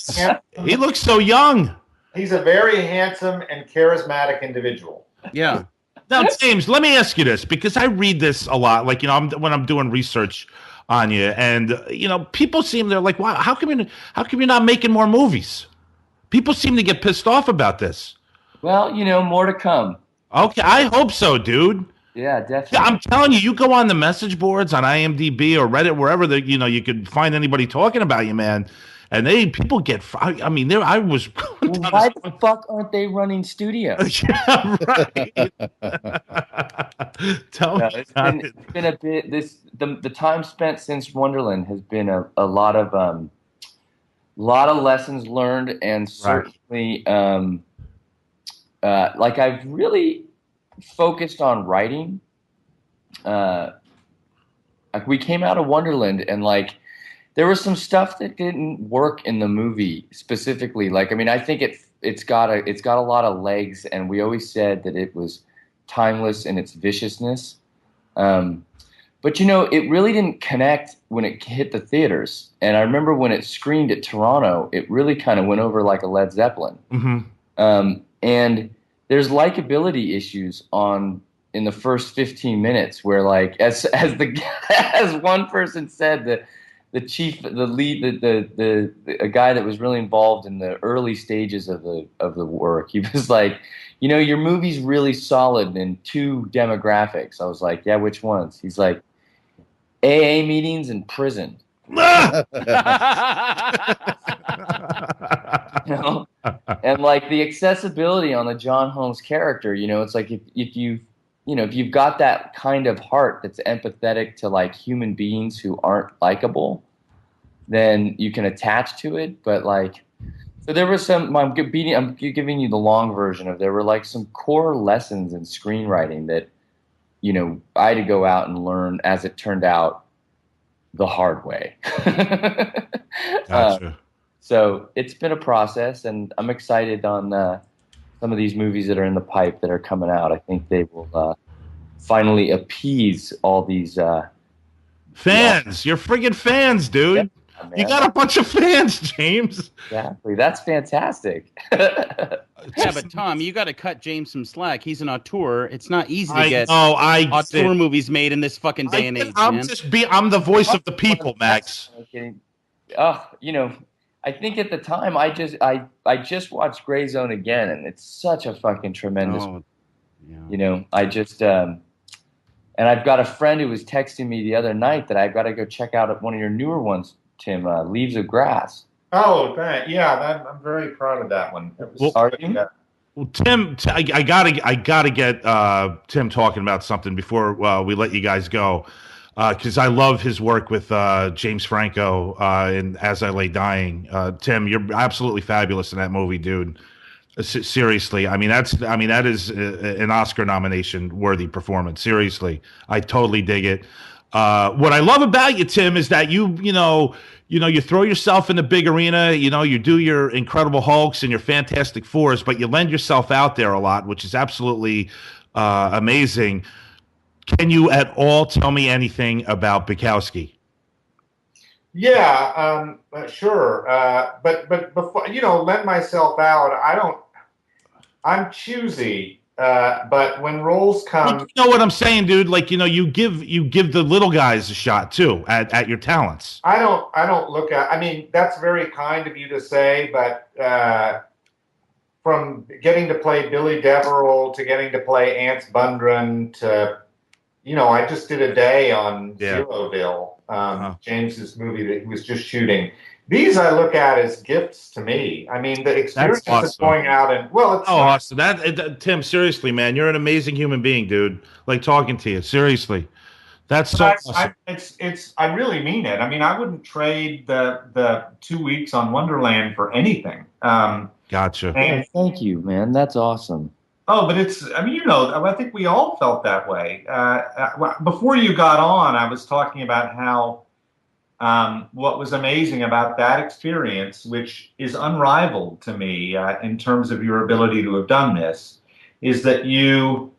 He looks so young. He's a very handsome and charismatic individual. Yeah. Now, James, let me ask you this, because I read this a lot. Like, when I'm doing research on you, and people they're like, "Wow, how come you're not making more movies?" People seem to get pissed off about this. Well, more to come. Okay, I hope so, dude. Yeah, definitely. Yeah, I'm telling you, you go on the message boards on IMDb or Reddit, wherever you could find anybody talking about you, man. And people get. I mean, I was. Why the fuck aren't they running studios? Yeah, right. Tell me. It's been a bit. The time spent since Wonderland has been a lot of lessons learned, and certainly recently, like I've really focused on writing. Like we came out of Wonderland and like there was some stuff that didn't work in the movie specifically. Like I mean, I think it's got a lot of legs, and we always said that it was timeless in its viciousness. But you know, it really didn't connect when it hit the theaters. And I remember when it screened at Toronto, it really kind of went over like a Led Zeppelin. And there's likability issues in the first 15 minutes where like as as one person said, the chief, the lead, a guy that was really involved in the early stages of the work, he was like, you know, your movie's really solid in two demographics. I was like, yeah, which ones? He's like, AA meetings and prison. You know? And like the accessibility on the John Holmes character, you know, it's like if you've got that kind of heart that's empathetic to like human beings who aren't likable, then you can attach to it. But like, so there was I'm giving you the long version of, there were like some core lessons in screenwriting that, you know, I had to go out and learn, as it turned out, the hard way. Gotcha. So it's been a process, and I'm excited on some of these movies that are in the pipe that are coming out. I think they will finally appease all these fans. You're friggin' fans, dude. Yeah, you got a bunch of fans, James. Exactly. That's fantastic. Yeah, but Tom, you got to cut James some slack. He's an auteur. It's not easy to get auteur movies made in this fucking day and age. I'm the voice of the people, Max. You know, I think at the time I just watched Grey Zone again, and it's such a fucking tremendous. You know, I just and I've got a friend who was texting me the other night that I've got to go check out one of your newer ones, Tim, Leaves of Grass. Oh, I'm very proud of that one. Well, Tim, I gotta get Tim talking about something before we let you guys go, because I love his work with James Franco in As I Lay Dying. Tim, you're absolutely fabulous in that movie, dude. Seriously, I mean that is an Oscar nomination worthy performance. Seriously, I totally dig it. What I love about you, Tim, is that you throw yourself in the big arena. You know, you do your Incredible Hulks and your Fantastic Fours, but you lend yourself out there a lot, which is absolutely amazing. Can you at all tell me anything about Bukowski? Yeah, sure. But before, you know, let myself out. I'm choosy. But when roles come, you know what I'm saying, dude. Like, you know, you give the little guys a shot too at your talents. I don't look at. I mean, that's very kind of you to say, but from getting to play Billy Deverell to getting to play Ance Bundren to, you know, I just did a day on Zeroville, James's movie that he was just shooting. These I look at as gifts to me. I mean, the experience of going out and it's awesome. Tim, seriously, man, you're an amazing human being, dude. Like talking to you, seriously, that's so awesome. I really mean it. I mean, I wouldn't trade the 2 weeks on Wonderland for anything. Gotcha. And thank you, man. That's awesome. Oh, but I mean, you know, I think we all felt that way. Before you got on, I was talking about how. What was amazing about that experience, which is unrivaled to me in terms of your ability to have done this, is that you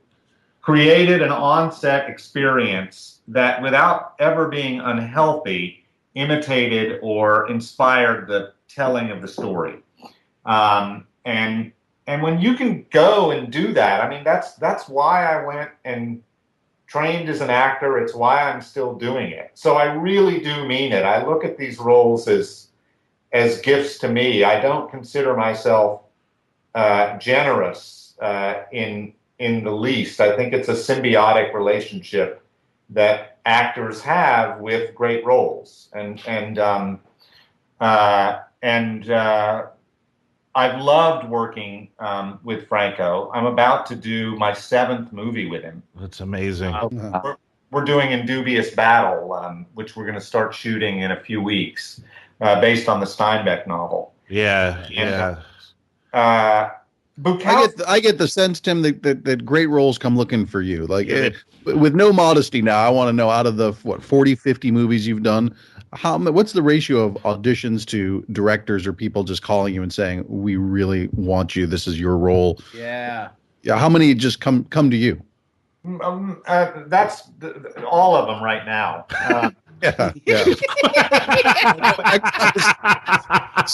created an on-set experience that, without ever being unhealthy, imitated or inspired the telling of the story. And when you can go and do that, I mean, that's why I went and trained as an actor. It's why I'm still doing it. So I really do mean it. I look at these roles as gifts to me. I don't consider myself generous in the least. I think it's a symbiotic relationship that actors have with great roles, and I've loved working with Franco. I'm about to do my 7th movie with him. That's amazing. We're doing In Dubious Battle, which we're going to start shooting in a few weeks, based on the Steinbeck novel. Yeah. Bukowski. I get the sense, Tim, that great roles come looking for you. Like, Yeah. with no modesty now, I want to know, out of the 40, 50 movies you've done, what's the ratio of auditions to directors or people just calling you and saying, "We really want you. This is your role." Yeah. Yeah, how many just come to you? That's all of them right now. Yeah, yeah.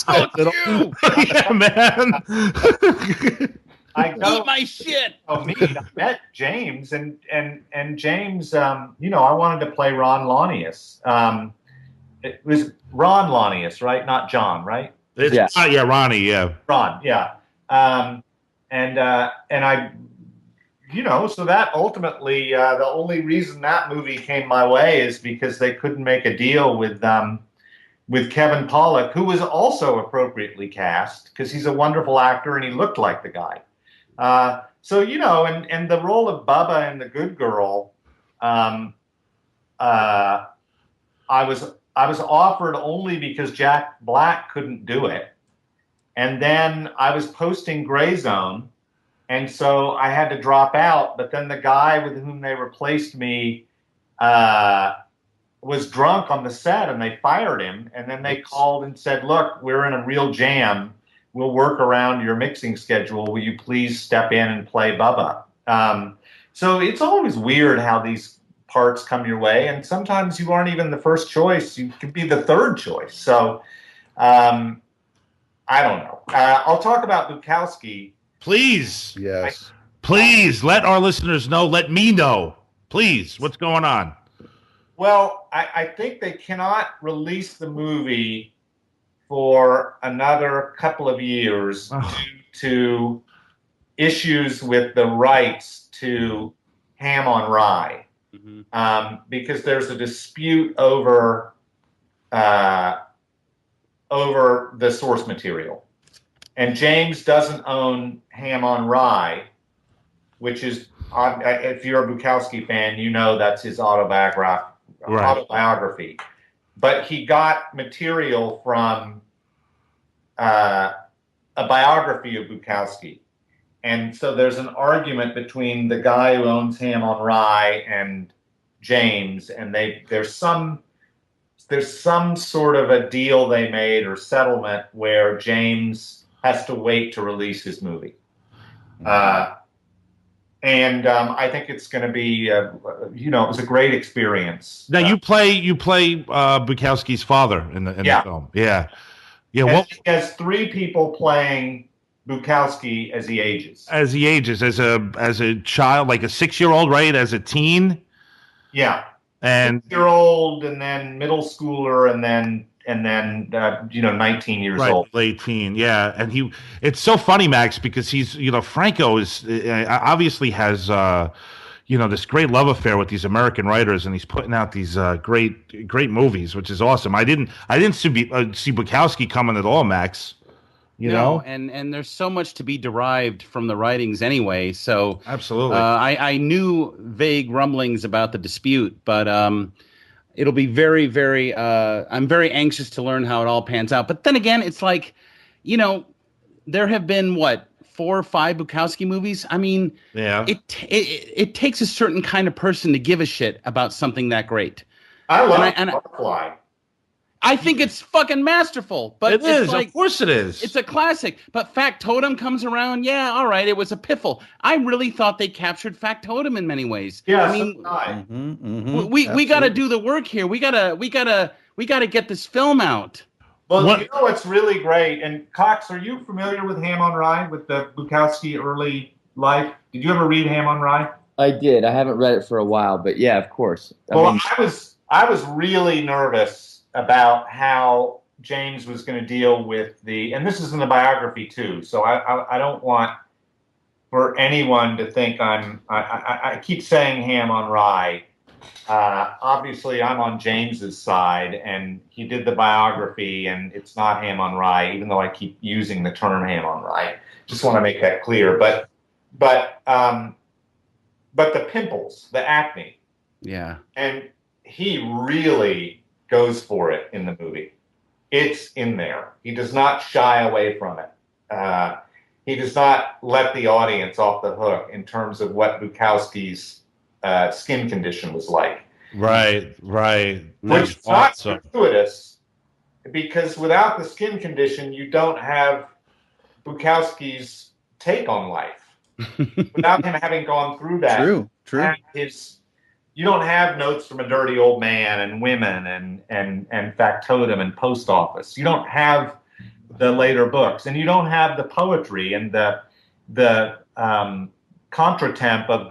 Fuck you! Yeah, man. I Eat my shit. I met James, and James, I wanted to play Ron Launius. It was Ron Launius, right? Not John, right? It's, Yeah. yeah, Ronnie, yeah. Ron, yeah. And I, so that ultimately, the only reason that movie came my way is because they couldn't make a deal with Kevin Pollak, who was also appropriately cast because he's a wonderful actor and he looked like the guy. And the role of Bubba in The Good Girl, I was offered only because Jack Black couldn't do it, and then I was posting Gray Zone, and so I had to drop out. But then the guy with whom they replaced me was drunk on the set, and they fired him. And then they called and said, "Look, we're in a real jam. We'll work around your mixing schedule. Will you please step in and play Bubba?" So it's always weird how these parts come your way, and sometimes you aren't even the first choice. You could be the third choice. So I don't know. I'll talk about Bukowski. Please. Yes. Please let our listeners know. Let me know. Please. What's going on? Well, I think they cannot release the movie for another couple of years due to issues with the rights to Ham on Rye. Because there's a dispute over the source material, and James doesn't own Ham on Rye, which is, if you're a Bukowski fan, that's his autobiography. But he got material from a biography of Bukowski. And so there's an argument between the guy who owns Ham on Rye and James, and there's some sort of a deal they made or settlement where James has to wait to release his movie. And I think it's going to be, it was a great experience. Now you play Bukowski's father in the film. Yeah. Yeah. He has three people playing Bukowski as he ages. As a child, like a 6-year-old, right? As a teen. Yeah. And 6-year-old, and then middle schooler, and then 19 years old. Late teen, yeah. And it's so funny, Max, because he's, Franco is obviously has, this great love affair with these American writers, and he's putting out these great movies, which is awesome. I didn't see Bukowski coming at all, Max. You know, and there's so much to be derived from the writings anyway. So absolutely, I knew vague rumblings about the dispute, but it'll be very, very. I'm very anxious to learn how it all pans out. But then again, it's like, there have been 4 or 5 Bukowski movies. I mean, yeah, it takes a certain kind of person to give a shit about something that great. I love Butterfly. I think it's fucking masterful, but it is. Of course it is. It's a classic. But Factotum comes around. Yeah, all right. It was a piffle. I really thought they captured Factotum in many ways. Yeah, I mean, we got to do the work here. We gotta get this film out. Well, what's really great, and Cox, are you familiar with Ham on Rye, with the Bukowski early life? Did you ever read Ham on Rye? I did. I haven't read it for a while, but yeah, of course. I was really nervous about how James was going to deal with and this is in the biography too, so I don't want for anyone to think I keep saying Ham on Rye. Obviously, I'm on James's side, and he did the biography, and it's not Ham on Rye, even though I keep using the term Ham on Rye. Just want to make that clear. But the pimples, the acne, yeah, and he really goes for it in the movie. It's in there. He does not shy away from it. he does not let the audience off the hook in terms of what Bukowski's skin condition was like. Right. Which is awesome. not gratuitous, because without the skin condition, you don't have Bukowski's take on life. Without him having gone through that, True. You don't have Notes from a Dirty Old Man and Women and Factotum and Post Office. You don't have the later books, and you don't have the poetry and the contretemps of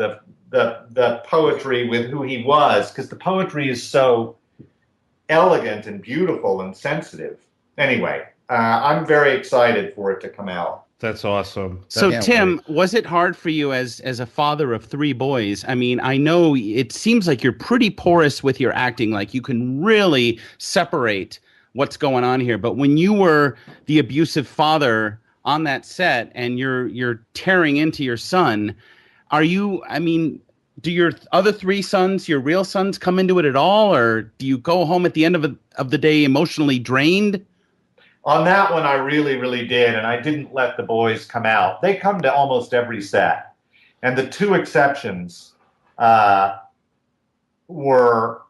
the poetry with who he was, because the poetry is so elegant and beautiful and sensitive. Anyway, I'm very excited for it to come out. That's awesome. So, Tim, was it hard for you as a father of 3 boys? I mean, I know it seems like you're pretty porous with your acting, like you can really separate what's going on here. But when you were the abusive father on that set and you're tearing into your son, do your other 3 sons, your real sons, come into it at all? Or do you go home at the end of the day emotionally drained? On that one, I really, really did, and I didn't let the boys come out. They come to almost every set, and the 2 exceptions were,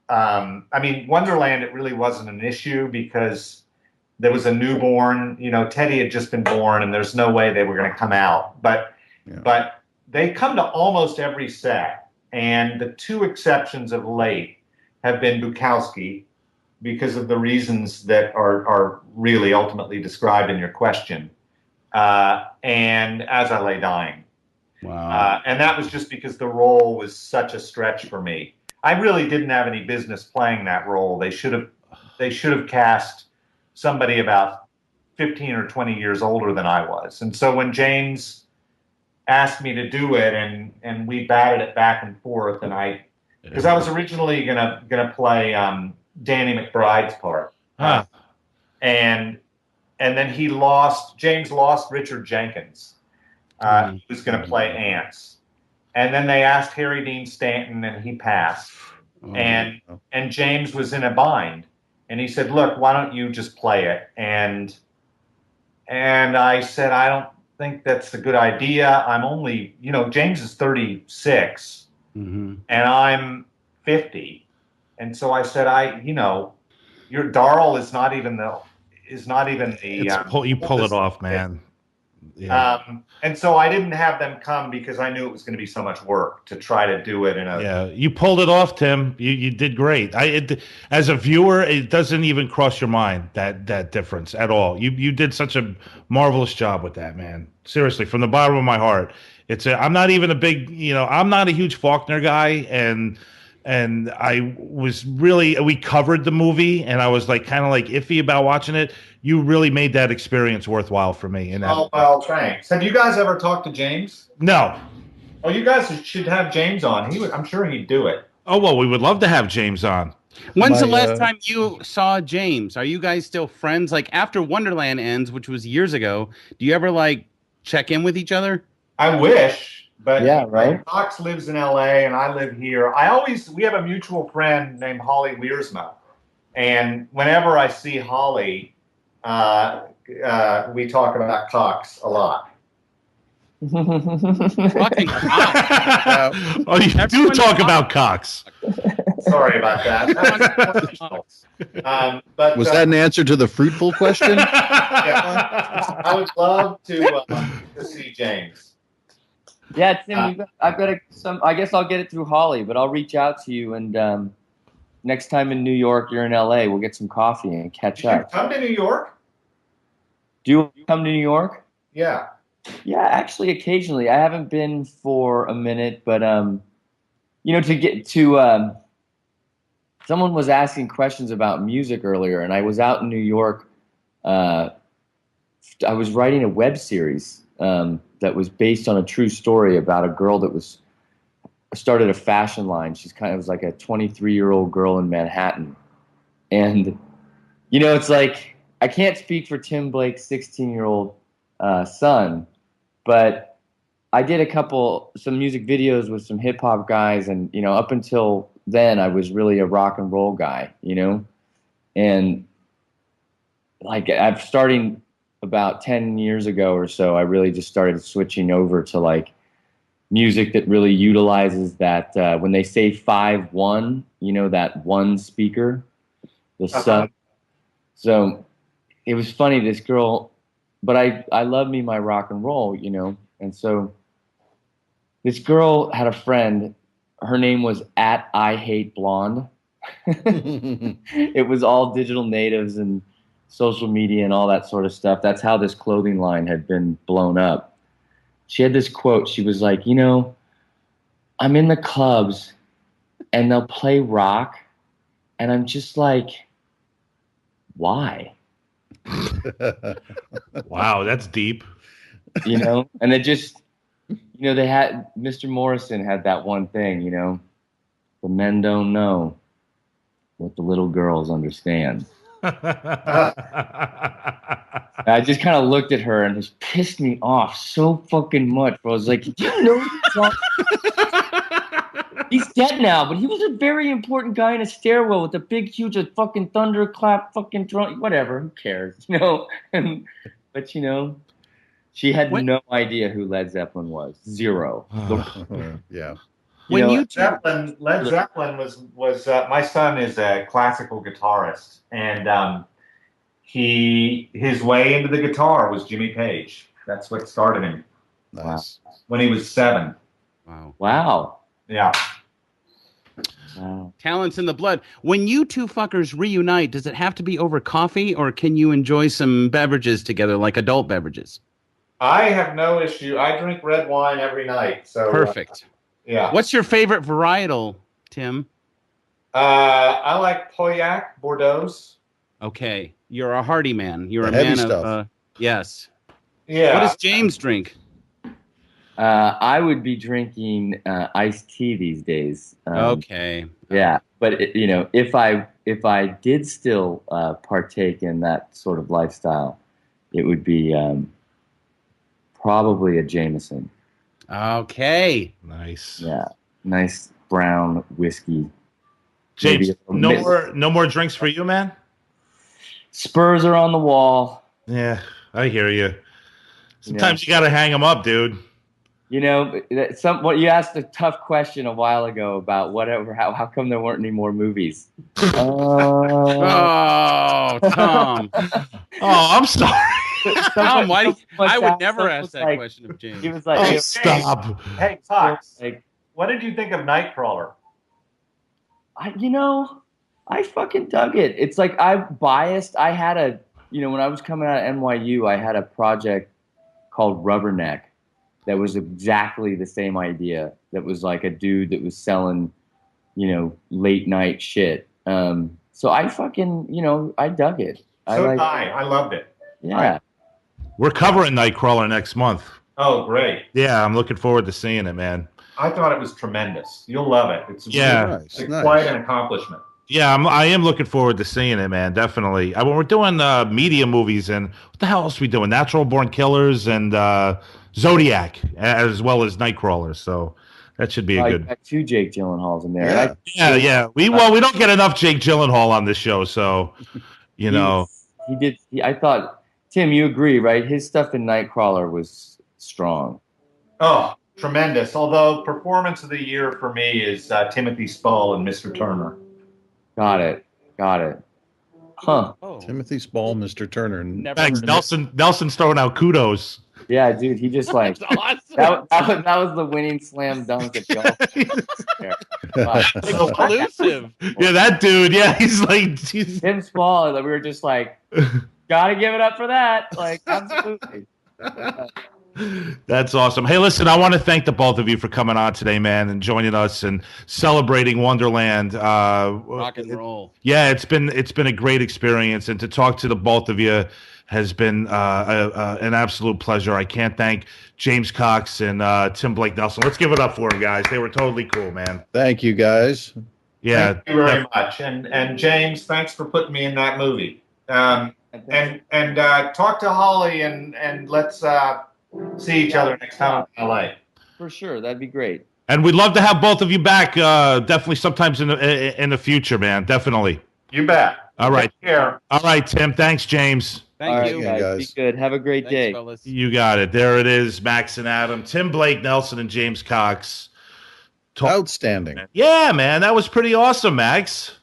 Wonderland, it really wasn't an issue because there was a newborn. Teddy had just been born, and there's no way they were going to come out. But they come to almost every set, and the 2 exceptions of late have been Bukowski, because of the reasons that are really ultimately described in your question, and As I Lay Dying. Wow. And that was just because the role was such a stretch for me. I really didn't have any business playing that role. They should have cast somebody about 15 or 20 years older than I was. And so when James asked me to do it, and we batted it back and forth, and because I was originally gonna play Danny McBride's part. And then James lost Richard Jenkins, who was going to play Ants. And then they asked Harry Dean Stanton, and he passed. And James was in a bind. And he said, look, why don't you just play it? And I said, I don't think that's a good idea. I'm only, James is 36, and I'm 50. And so I said, your Darl is not even the. You pull it off, man. Yeah. And so I didn't have them come because I knew it was going to be so much work to try to do it you pulled it off, Tim. You did great. As a viewer, it doesn't even cross your mind that difference at all. You did such a marvelous job with that, man. Seriously, from the bottom of my heart. I'm not even I'm not a huge Faulkner guy, and I was we covered the movie, and I was kind of iffy about watching it. You really made that experience worthwhile for me. Oh, well, thanks. Have you guys ever talked to James? No. Oh, you guys should have James on. I'm sure he'd do it. Oh, well, we would love to have James on. When's the last time you saw James? Are you guys still friends? After Wonderland ends, which was years ago, do you ever check in with each other? I wish. But yeah, right. Cox lives in LA and I live here. We have a mutual friend named Holly Wiersma. And whenever I see Holly, we talk about Cox a lot. Fucking Cox. You do talk about Cox. Sorry about that. But was that an answer to the fruitful question? Yeah. I would love to see James. Yeah, Tim, I've got I guess I'll get it through Holly, but I'll reach out to you, and next time in New York, you're in LA, we'll get some coffee and catch up. Come to New York? Do you come to New York? Yeah. Yeah, actually, occasionally. I haven't been for a minute, but to get to someone was asking questions about music earlier, and I was out in New York. I was writing a web series that was based on a true story about a girl that started a fashion line. It was like a 23-year-old girl in Manhattan. And, it's I can't speak for Tim Blake's 16-year-old son, but I did some music videos with some hip hop guys. And, up until then I was really a rock and roll guy, and I'm starting about 10 years ago or so, I really just started switching over to like music that really utilizes that when they say 5-1, you know, that one speaker, the sub. So it was funny, this girl, but I love me my rock and roll, you know, and so this girl had a friend. Her name was at I Hate Blonde. It was all digital natives and social media and all that sort of stuff. That's how this clothing line had been blown up. She had this quote. She was like, you know, I'm in the clubs and they'll play rock and I'm just like, why? Wow, that's deep. You know, and it just, you know, they had, Mr. Morrison had that one thing, you know, the men don't know what the little girls understand. I just kind of looked at her and it just pissed me off so fucking much. I was like, do you know this song? He's dead now, but he was a very important guy in a stairwell with a big, huge fucking thunderclap, fucking drum, whatever. Who cares, you know? But you know, she had no idea who Led Zeppelin was. Zero. Yeah. You know, Led Zeppelin was my son is a classical guitarist, and his way into the guitar was Jimmy Page. That's what started him. Nice. When he was 7. Wow. Yeah. Wow. Talent's in the blood. When you two fuckers reunite, does it have to be over coffee, or can you enjoy some beverages together, like adult beverages? I have no issue. I drink red wine every night. So perfect. Yeah. What's your favorite varietal, Tim? I like Pauillac, Bordeaux. Okay, you're a hearty man. You're The a heavy man stuff. of yes. Yeah. What does James drink? I would be drinking iced tea these days. Okay. Yeah, but you know, if I did still partake in that sort of lifestyle, it would be probably a Jameson. Okay. Nice. Yeah, nice brown whiskey. James, no more drinks for you, man? Spurs are on the wall. Yeah, I hear you. Sometimes you got to hang them up, dude. You know, you asked a tough question a while ago about how come there weren't any more movies? Oh, Tom. Oh, I'm sorry. Tom, I would never ask that question of James. He was like, stop. Hey, Fox, what did you think of Nightcrawler? I fucking dug it. It's like I'm biased. I had when I was coming out of NYU, I had a project called Rubberneck that was exactly the same idea. That was like a dude that was selling, late night shit. So I fucking, I dug it. I loved it. Yeah. We're covering Nightcrawler next month. Oh, great. Yeah, I'm looking forward to seeing it, man. I thought it was tremendous. You'll love it. It's nice. Quite an accomplishment. Yeah, I am looking forward to seeing it, man. Definitely. When we're doing media movies, and what the hell else are we doing? Natural Born Killers and Zodiac, as well as Nightcrawler. So that should be a good. Got 2 Jake Gyllenhaals in there. Yeah. We don't get enough Jake Gyllenhaal on this show, so He did. I thought, Tim, you agree, right? His stuff in Nightcrawler was strong. Oh, tremendous. Although performance of the year for me is Timothy Spall and Mr. Turner. Got it. Huh. Oh. Timothy Spall, Mr. Turner. Thanks, Nelson's throwing out kudos. Yeah, dude, he just like awesome. that was the winning slam dunk at golf. Exclusive. Yeah, that dude. Yeah, he's like Tim Spall. We were just like, gotta give it up for that. Like, absolutely. That's awesome. Hey, listen, I want to thank the both of you for coming on today, man, and joining us and celebrating Wonderland. Rock and roll. Yeah, it's been a great experience, and to talk to the both of you has been an absolute pleasure. I can't thank James Cox and Tim Blake Nelson. Let's give it up for them, guys. They were totally cool, man. Thank you, guys. Yeah, thank you very much. And James, thanks for putting me in that movie. And talk to Holly and let's see each other next time in LA. For sure, that'd be great. And we'd love to have both of you back. Definitely, sometimes in the future, man. Definitely. You bet. All right. Take care. All right, Tim. Thanks, James. Thank All right, you. Yeah, guys. Be guys. good. Have a great Thanks, day. fellas. You got it. There it is, Max and Adam, Tim Blake Nelson, and James Cox. Outstanding. Yeah, man, that was pretty awesome, Max.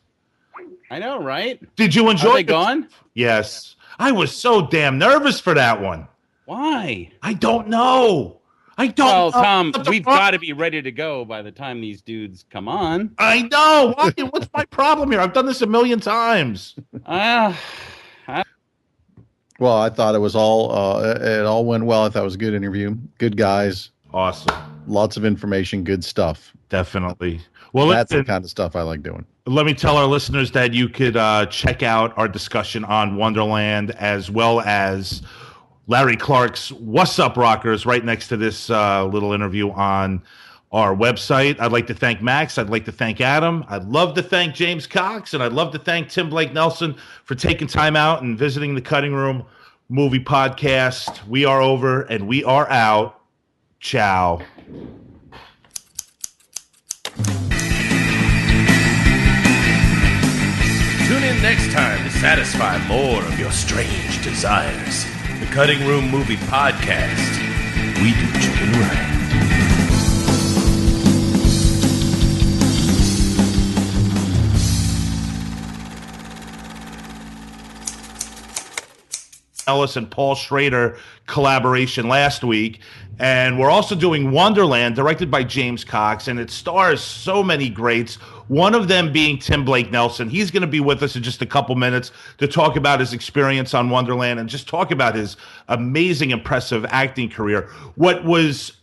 I know, right? Did you enjoy Are they it? gone? Yes. I was so damn nervous for that one. Why? I don't know. I don't Well, know. Tom, we've got to be ready to go by the time these dudes come on. I know. Why? What's my problem here? I've done this a million times. Well, I thought it was it all went well. I thought it was a good interview. Good guys. Awesome. Lots of information. Good stuff. Definitely. Well, That's listen, the kind of stuff I like doing. let me tell our listeners that you could check out our discussion on Wonderland as well as Larry Clark's What's Up Rockers right next to this little interview on our website. I'd like to thank Max. I'd like to thank Adam. I'd love to thank James Cox. And I'd love to thank Tim Blake Nelson for taking time out and visiting the Cutting Room Movie Podcast. We are over and we are out. Ciao. Tune in next time to satisfy more of your strange desires. The Cutting Room Movie Podcast. We do chicken right. Ellis and Paul Schrader collaboration last week. And we're also doing Wonderland, directed by James Cox, and it stars so many greats, one of them being Tim Blake Nelson. He's going to be with us in just a couple minutes to talk about his experience on Wonderland and just talk about his amazing, impressive acting career. What was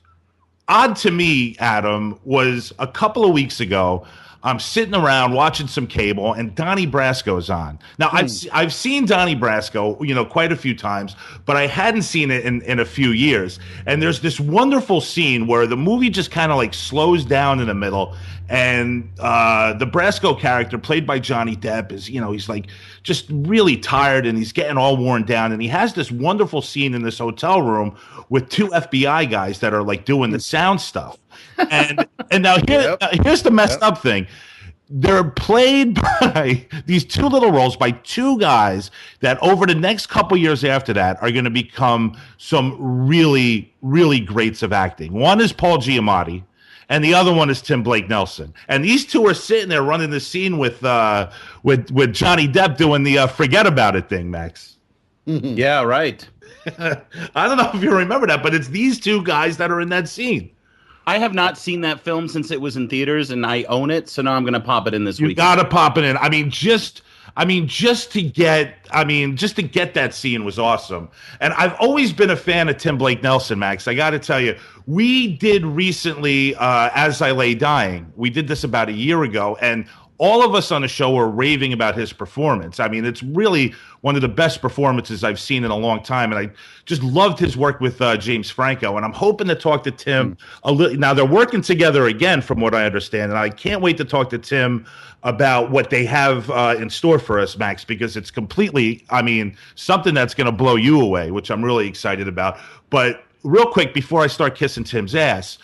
odd to me, Adam, was a couple of weeks ago, I'm sitting around watching some cable, and Donnie Brasco's on. Now, I've seen Donnie Brasco, quite a few times, but I hadn't seen it in a few years. And there's this wonderful scene where the movie just kind of like slows down in the middle, and the Brasco character, played by Johnny Depp, is he's like just really tired, and he's getting all worn down, and he has this wonderful scene in this hotel room with two FBI guys that are like doing the sound stuff. And now here's the messed up thing. They're played by these two little roles by two guys that over the next couple years after that are going to become some really, really greats of acting. One is Paul Giamatti, and the other one is Tim Blake Nelson. And these two are sitting there running the scene with Johnny Depp doing the forget about it thing, Max. Yeah, right. I don't know if you remember that, but it's these two guys that are in that scene. I have not seen that film since it was in theaters, and I own it, so now I'm going to pop it in this week. You got to pop it in. Just to get that scene was awesome. And I've always been a fan of Tim Blake Nelson, Max. I got to tell you, we did recently, As I Lay Dying. We did this about a year ago, and all of us on the show were raving about his performance. I mean, it's really one of the best performances I've seen in a long time, and I just loved his work with James Franco. And I'm hoping to talk to Tim a little. Now they're working together again, from what I understand, and I can't wait to talk to Tim about what they have in store for us, Max, because it's completely, something that's going to blow you away, which I'm really excited about. But real quick, before I start kissing Tim's ass.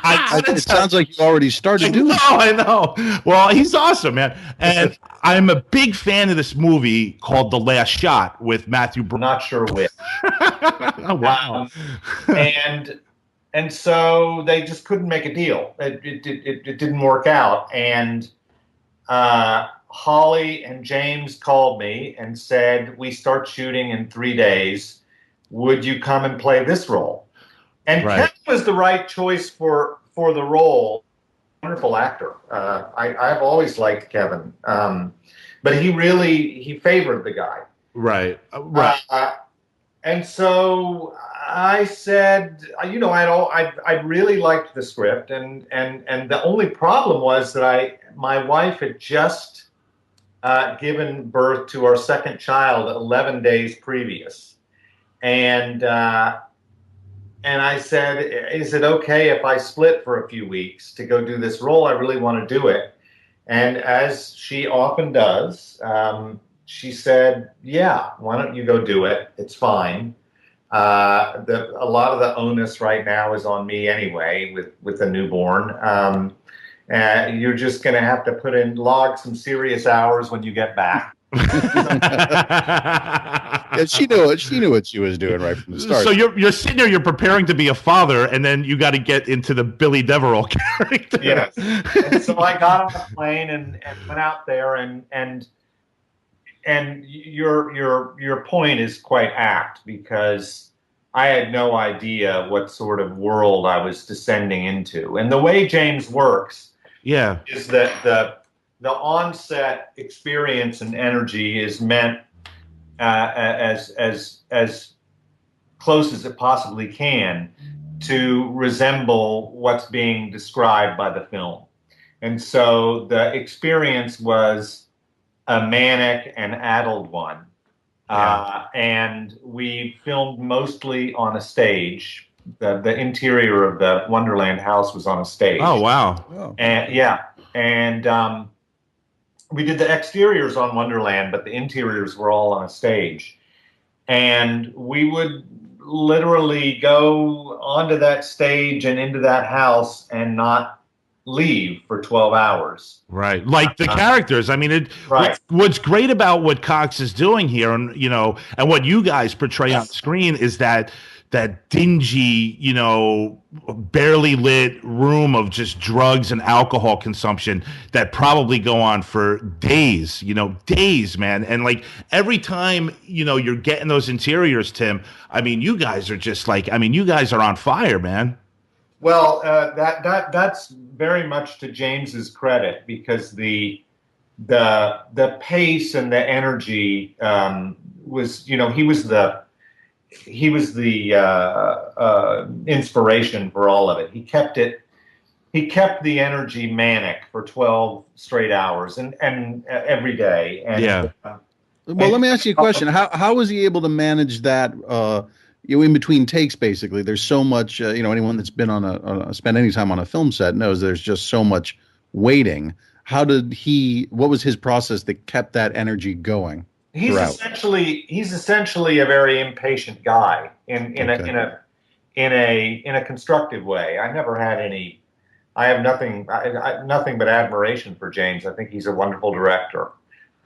It sounds like you already started doing it. I know. Well, he's awesome, man. And I'm a big fan of this movie called The Last Shot with Matthew I'm Broderick. not sure which. Oh, wow. And so they just couldn't make a deal. It didn't work out. And Holly and James called me and said, "We start shooting in 3 days. Would you come and play this role?" And Right. Kevin was the right choice for the role. Wonderful actor. I've always liked Kevin, but he favored the guy. Right. Right. And so I said, I really liked the script, and the only problem was that my wife had just given birth to our second child 11 days previous, and I said, "Is it okay if I split for a few weeks to go do this role? I really want to do it." And as she often does, she said, "Yeah, why don't you go do it? It's fine." A lot of the onus right now is on me anyway with a newborn. You're just going to have to log some serious hours when you get back. She knew it. She knew what she was doing right from the start. So you're sitting there, you're preparing to be a father, and then you got to get into the Billy Deverell character. Yes. And so I got on the plane and went out there, and your point is quite apt, because I had no idea what sort of world I was descending into. And the way James works, is that the onset experience and energy is meant as close as it possibly can to resemble what's being described by the film. And so the experience was a manic and addled one. And we filmed mostly on a stage. The interior of the Wonderland house was on a stage. Oh, wow. Oh. And we did the exteriors on Wonderland, but the interiors were all on a stage. And we would literally go onto that stage and into that house and not leave for 12 hours. Right. Like the characters. I mean, what's great about what Cox is doing here, and and what you guys portray on screen, is that dingy, barely lit room of just drugs and alcohol consumption that probably go on for days, man. And like every time, you're getting those interiors, Tim, I mean, you guys are just you guys are on fire, man. Well, that's very much to James's credit, because the pace and the energy was, he was the inspiration for all of it. He kept the energy manic for 12 straight hours and every day. And, well, let me ask you a question. How was he able to manage that? In between takes, basically, there's so much. Anyone that's been spent any time on a film set knows there's just so much waiting. What was his process that kept that energy going? He's essentially a very impatient guy in a constructive way. I never had any. I have nothing but admiration for James. I think he's a wonderful director,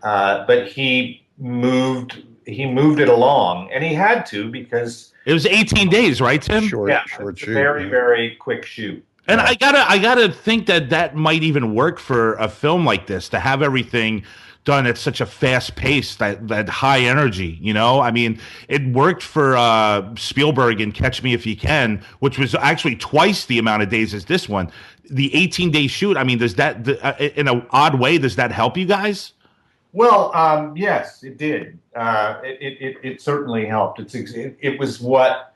but he moved it along, and he had to, because it was 18 days, right, Tim? Short shoot. Very, very quick shoot. And I gotta think that might even work for a film like this, to have everything done at such a fast pace, that high energy. I mean, it worked for Spielberg in Catch Me If You Can, which was actually twice the amount of days as this one. The 18-day shoot. I mean, does that in an odd way, does that help you guys? Well, yes, it did. It certainly helped. It was what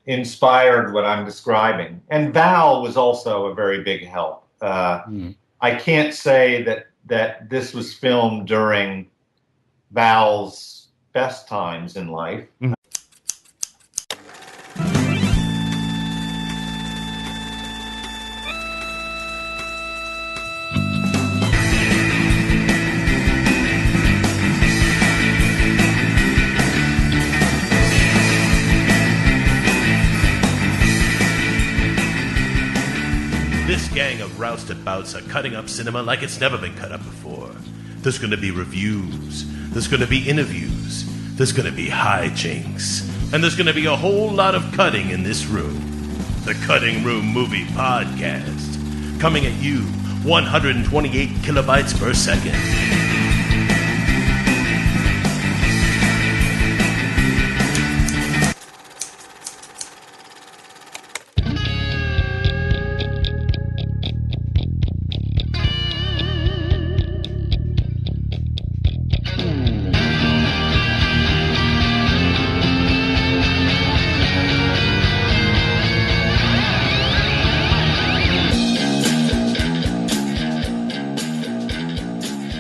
inspired what I'm describing. And Val was also a very big help. I can't say that this was filmed during Val's best times in life. Mm-hmm. This gang of roustabouts are cutting up cinema like it's never been cut up before. There's going to be reviews. There's going to be interviews. There's going to be hijinks. And there's going to be a whole lot of cutting in this room. The Cutting Room Movie Podcast. Coming at you 128 kilobytes per second.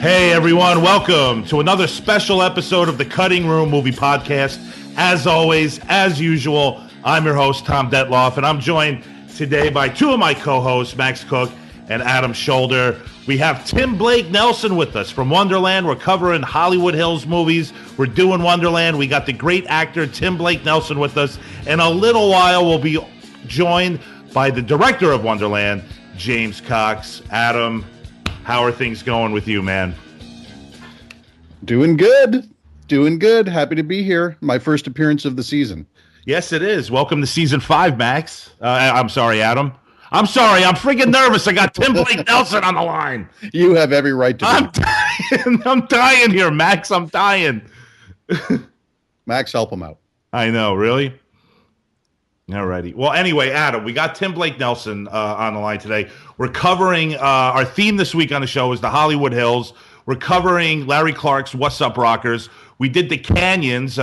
Hey everyone, welcome to another special episode of the Cutting Room Movie Podcast. As always, as usual, I'm your host, Tom Detloff, and I'm joined today by two of my co-hosts, Max Cook and Adam Shoulder. We have Tim Blake Nelson with us from Wonderland. We're covering Hollywood Hills movies. We're doing Wonderland. We got the great actor Tim Blake Nelson with us. In a little while, we'll be joined by the director of Wonderland, James Cox. Adam, how are things going with you, man? Doing good. Doing good. Happy to be here. My first appearance of the season. Yes, it is. Welcome to season 5, Max. I'm sorry, Adam. I'm sorry. I'm freaking nervous. I got Tim Blake Nelson on the line. You have every right to I'm be. dying. I'm dying here, Max. I'm dying. Max, help him out. I know, really? All righty. Well, anyway, Adam, we got Tim Blake Nelson on the line today. We're covering our theme this week on the show is the Hollywood Hills. We're covering Larry Clark's What's Up Rockers. We did the Canyons,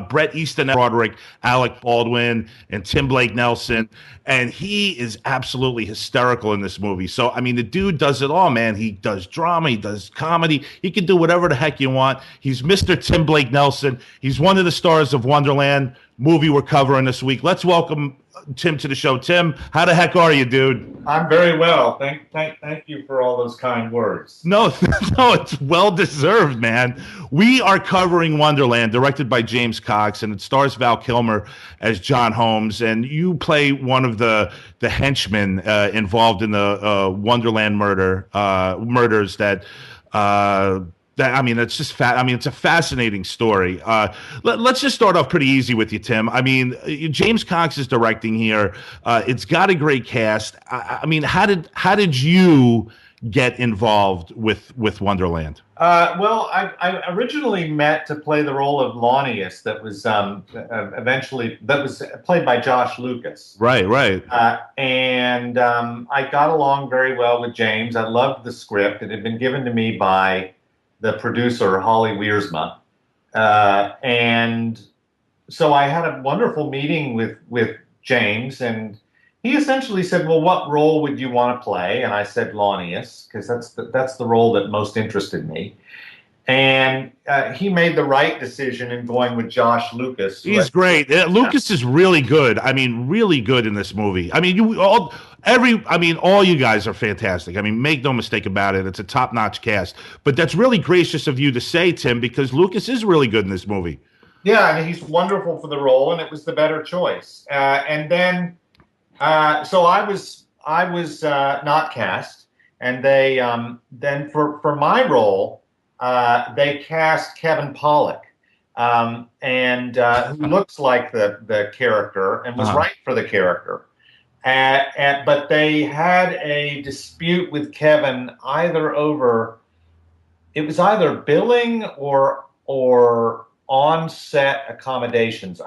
Brett Easton Broderick, Alec Baldwin, and Tim Blake Nelson. And he is absolutely hysterical in this movie. So, I mean, the dude does it all, man. He does drama. He does comedy. He can do whatever the heck you want. He's Mr. Tim Blake Nelson. He's one of the stars of Wonderland movie we're covering this week. Let's welcome Tim to the show. Tim, how the heck are you, dude? I'm very well. Thank you for all those kind words. No, it's well deserved, man. We are covering Wonderland, directed by James Cox, and it stars Val Kilmer as John Holmes, and you play one of the henchmen involved in the Wonderland murders that. I mean, it's just it's a fascinating story. Let's just start off pretty easy with you, Tim. I mean, James Cox is directing here. It's got a great cast. I mean, how did you get involved with Wonderland? Well, I originally met to play the role of Launius that was played by Josh Lucas. Right. And I got along very well with James. I loved the script. It had been given to me by the producer, Holly Wiersma. And so I had a wonderful meeting with James, and he essentially said, well, what role would you want to play? And I said Launius, because that's the role that most interested me. And he made the right decision in going with Josh Lucas. He's great. Lucas is really good. I mean, really good in this movie. I mean, all you guys are fantastic. I mean, make no mistake about it. It's a top-notch cast. But that's really gracious of you to say, Tim, because Lucas is really good in this movie. Yeah, I mean, he's wonderful for the role, and it was the better choice. And then, so I was not cast, and they then for my role, they cast Kevin Pollak, who looks like the character and was right for the character. But they had a dispute with Kevin either billing or on-set accommodations.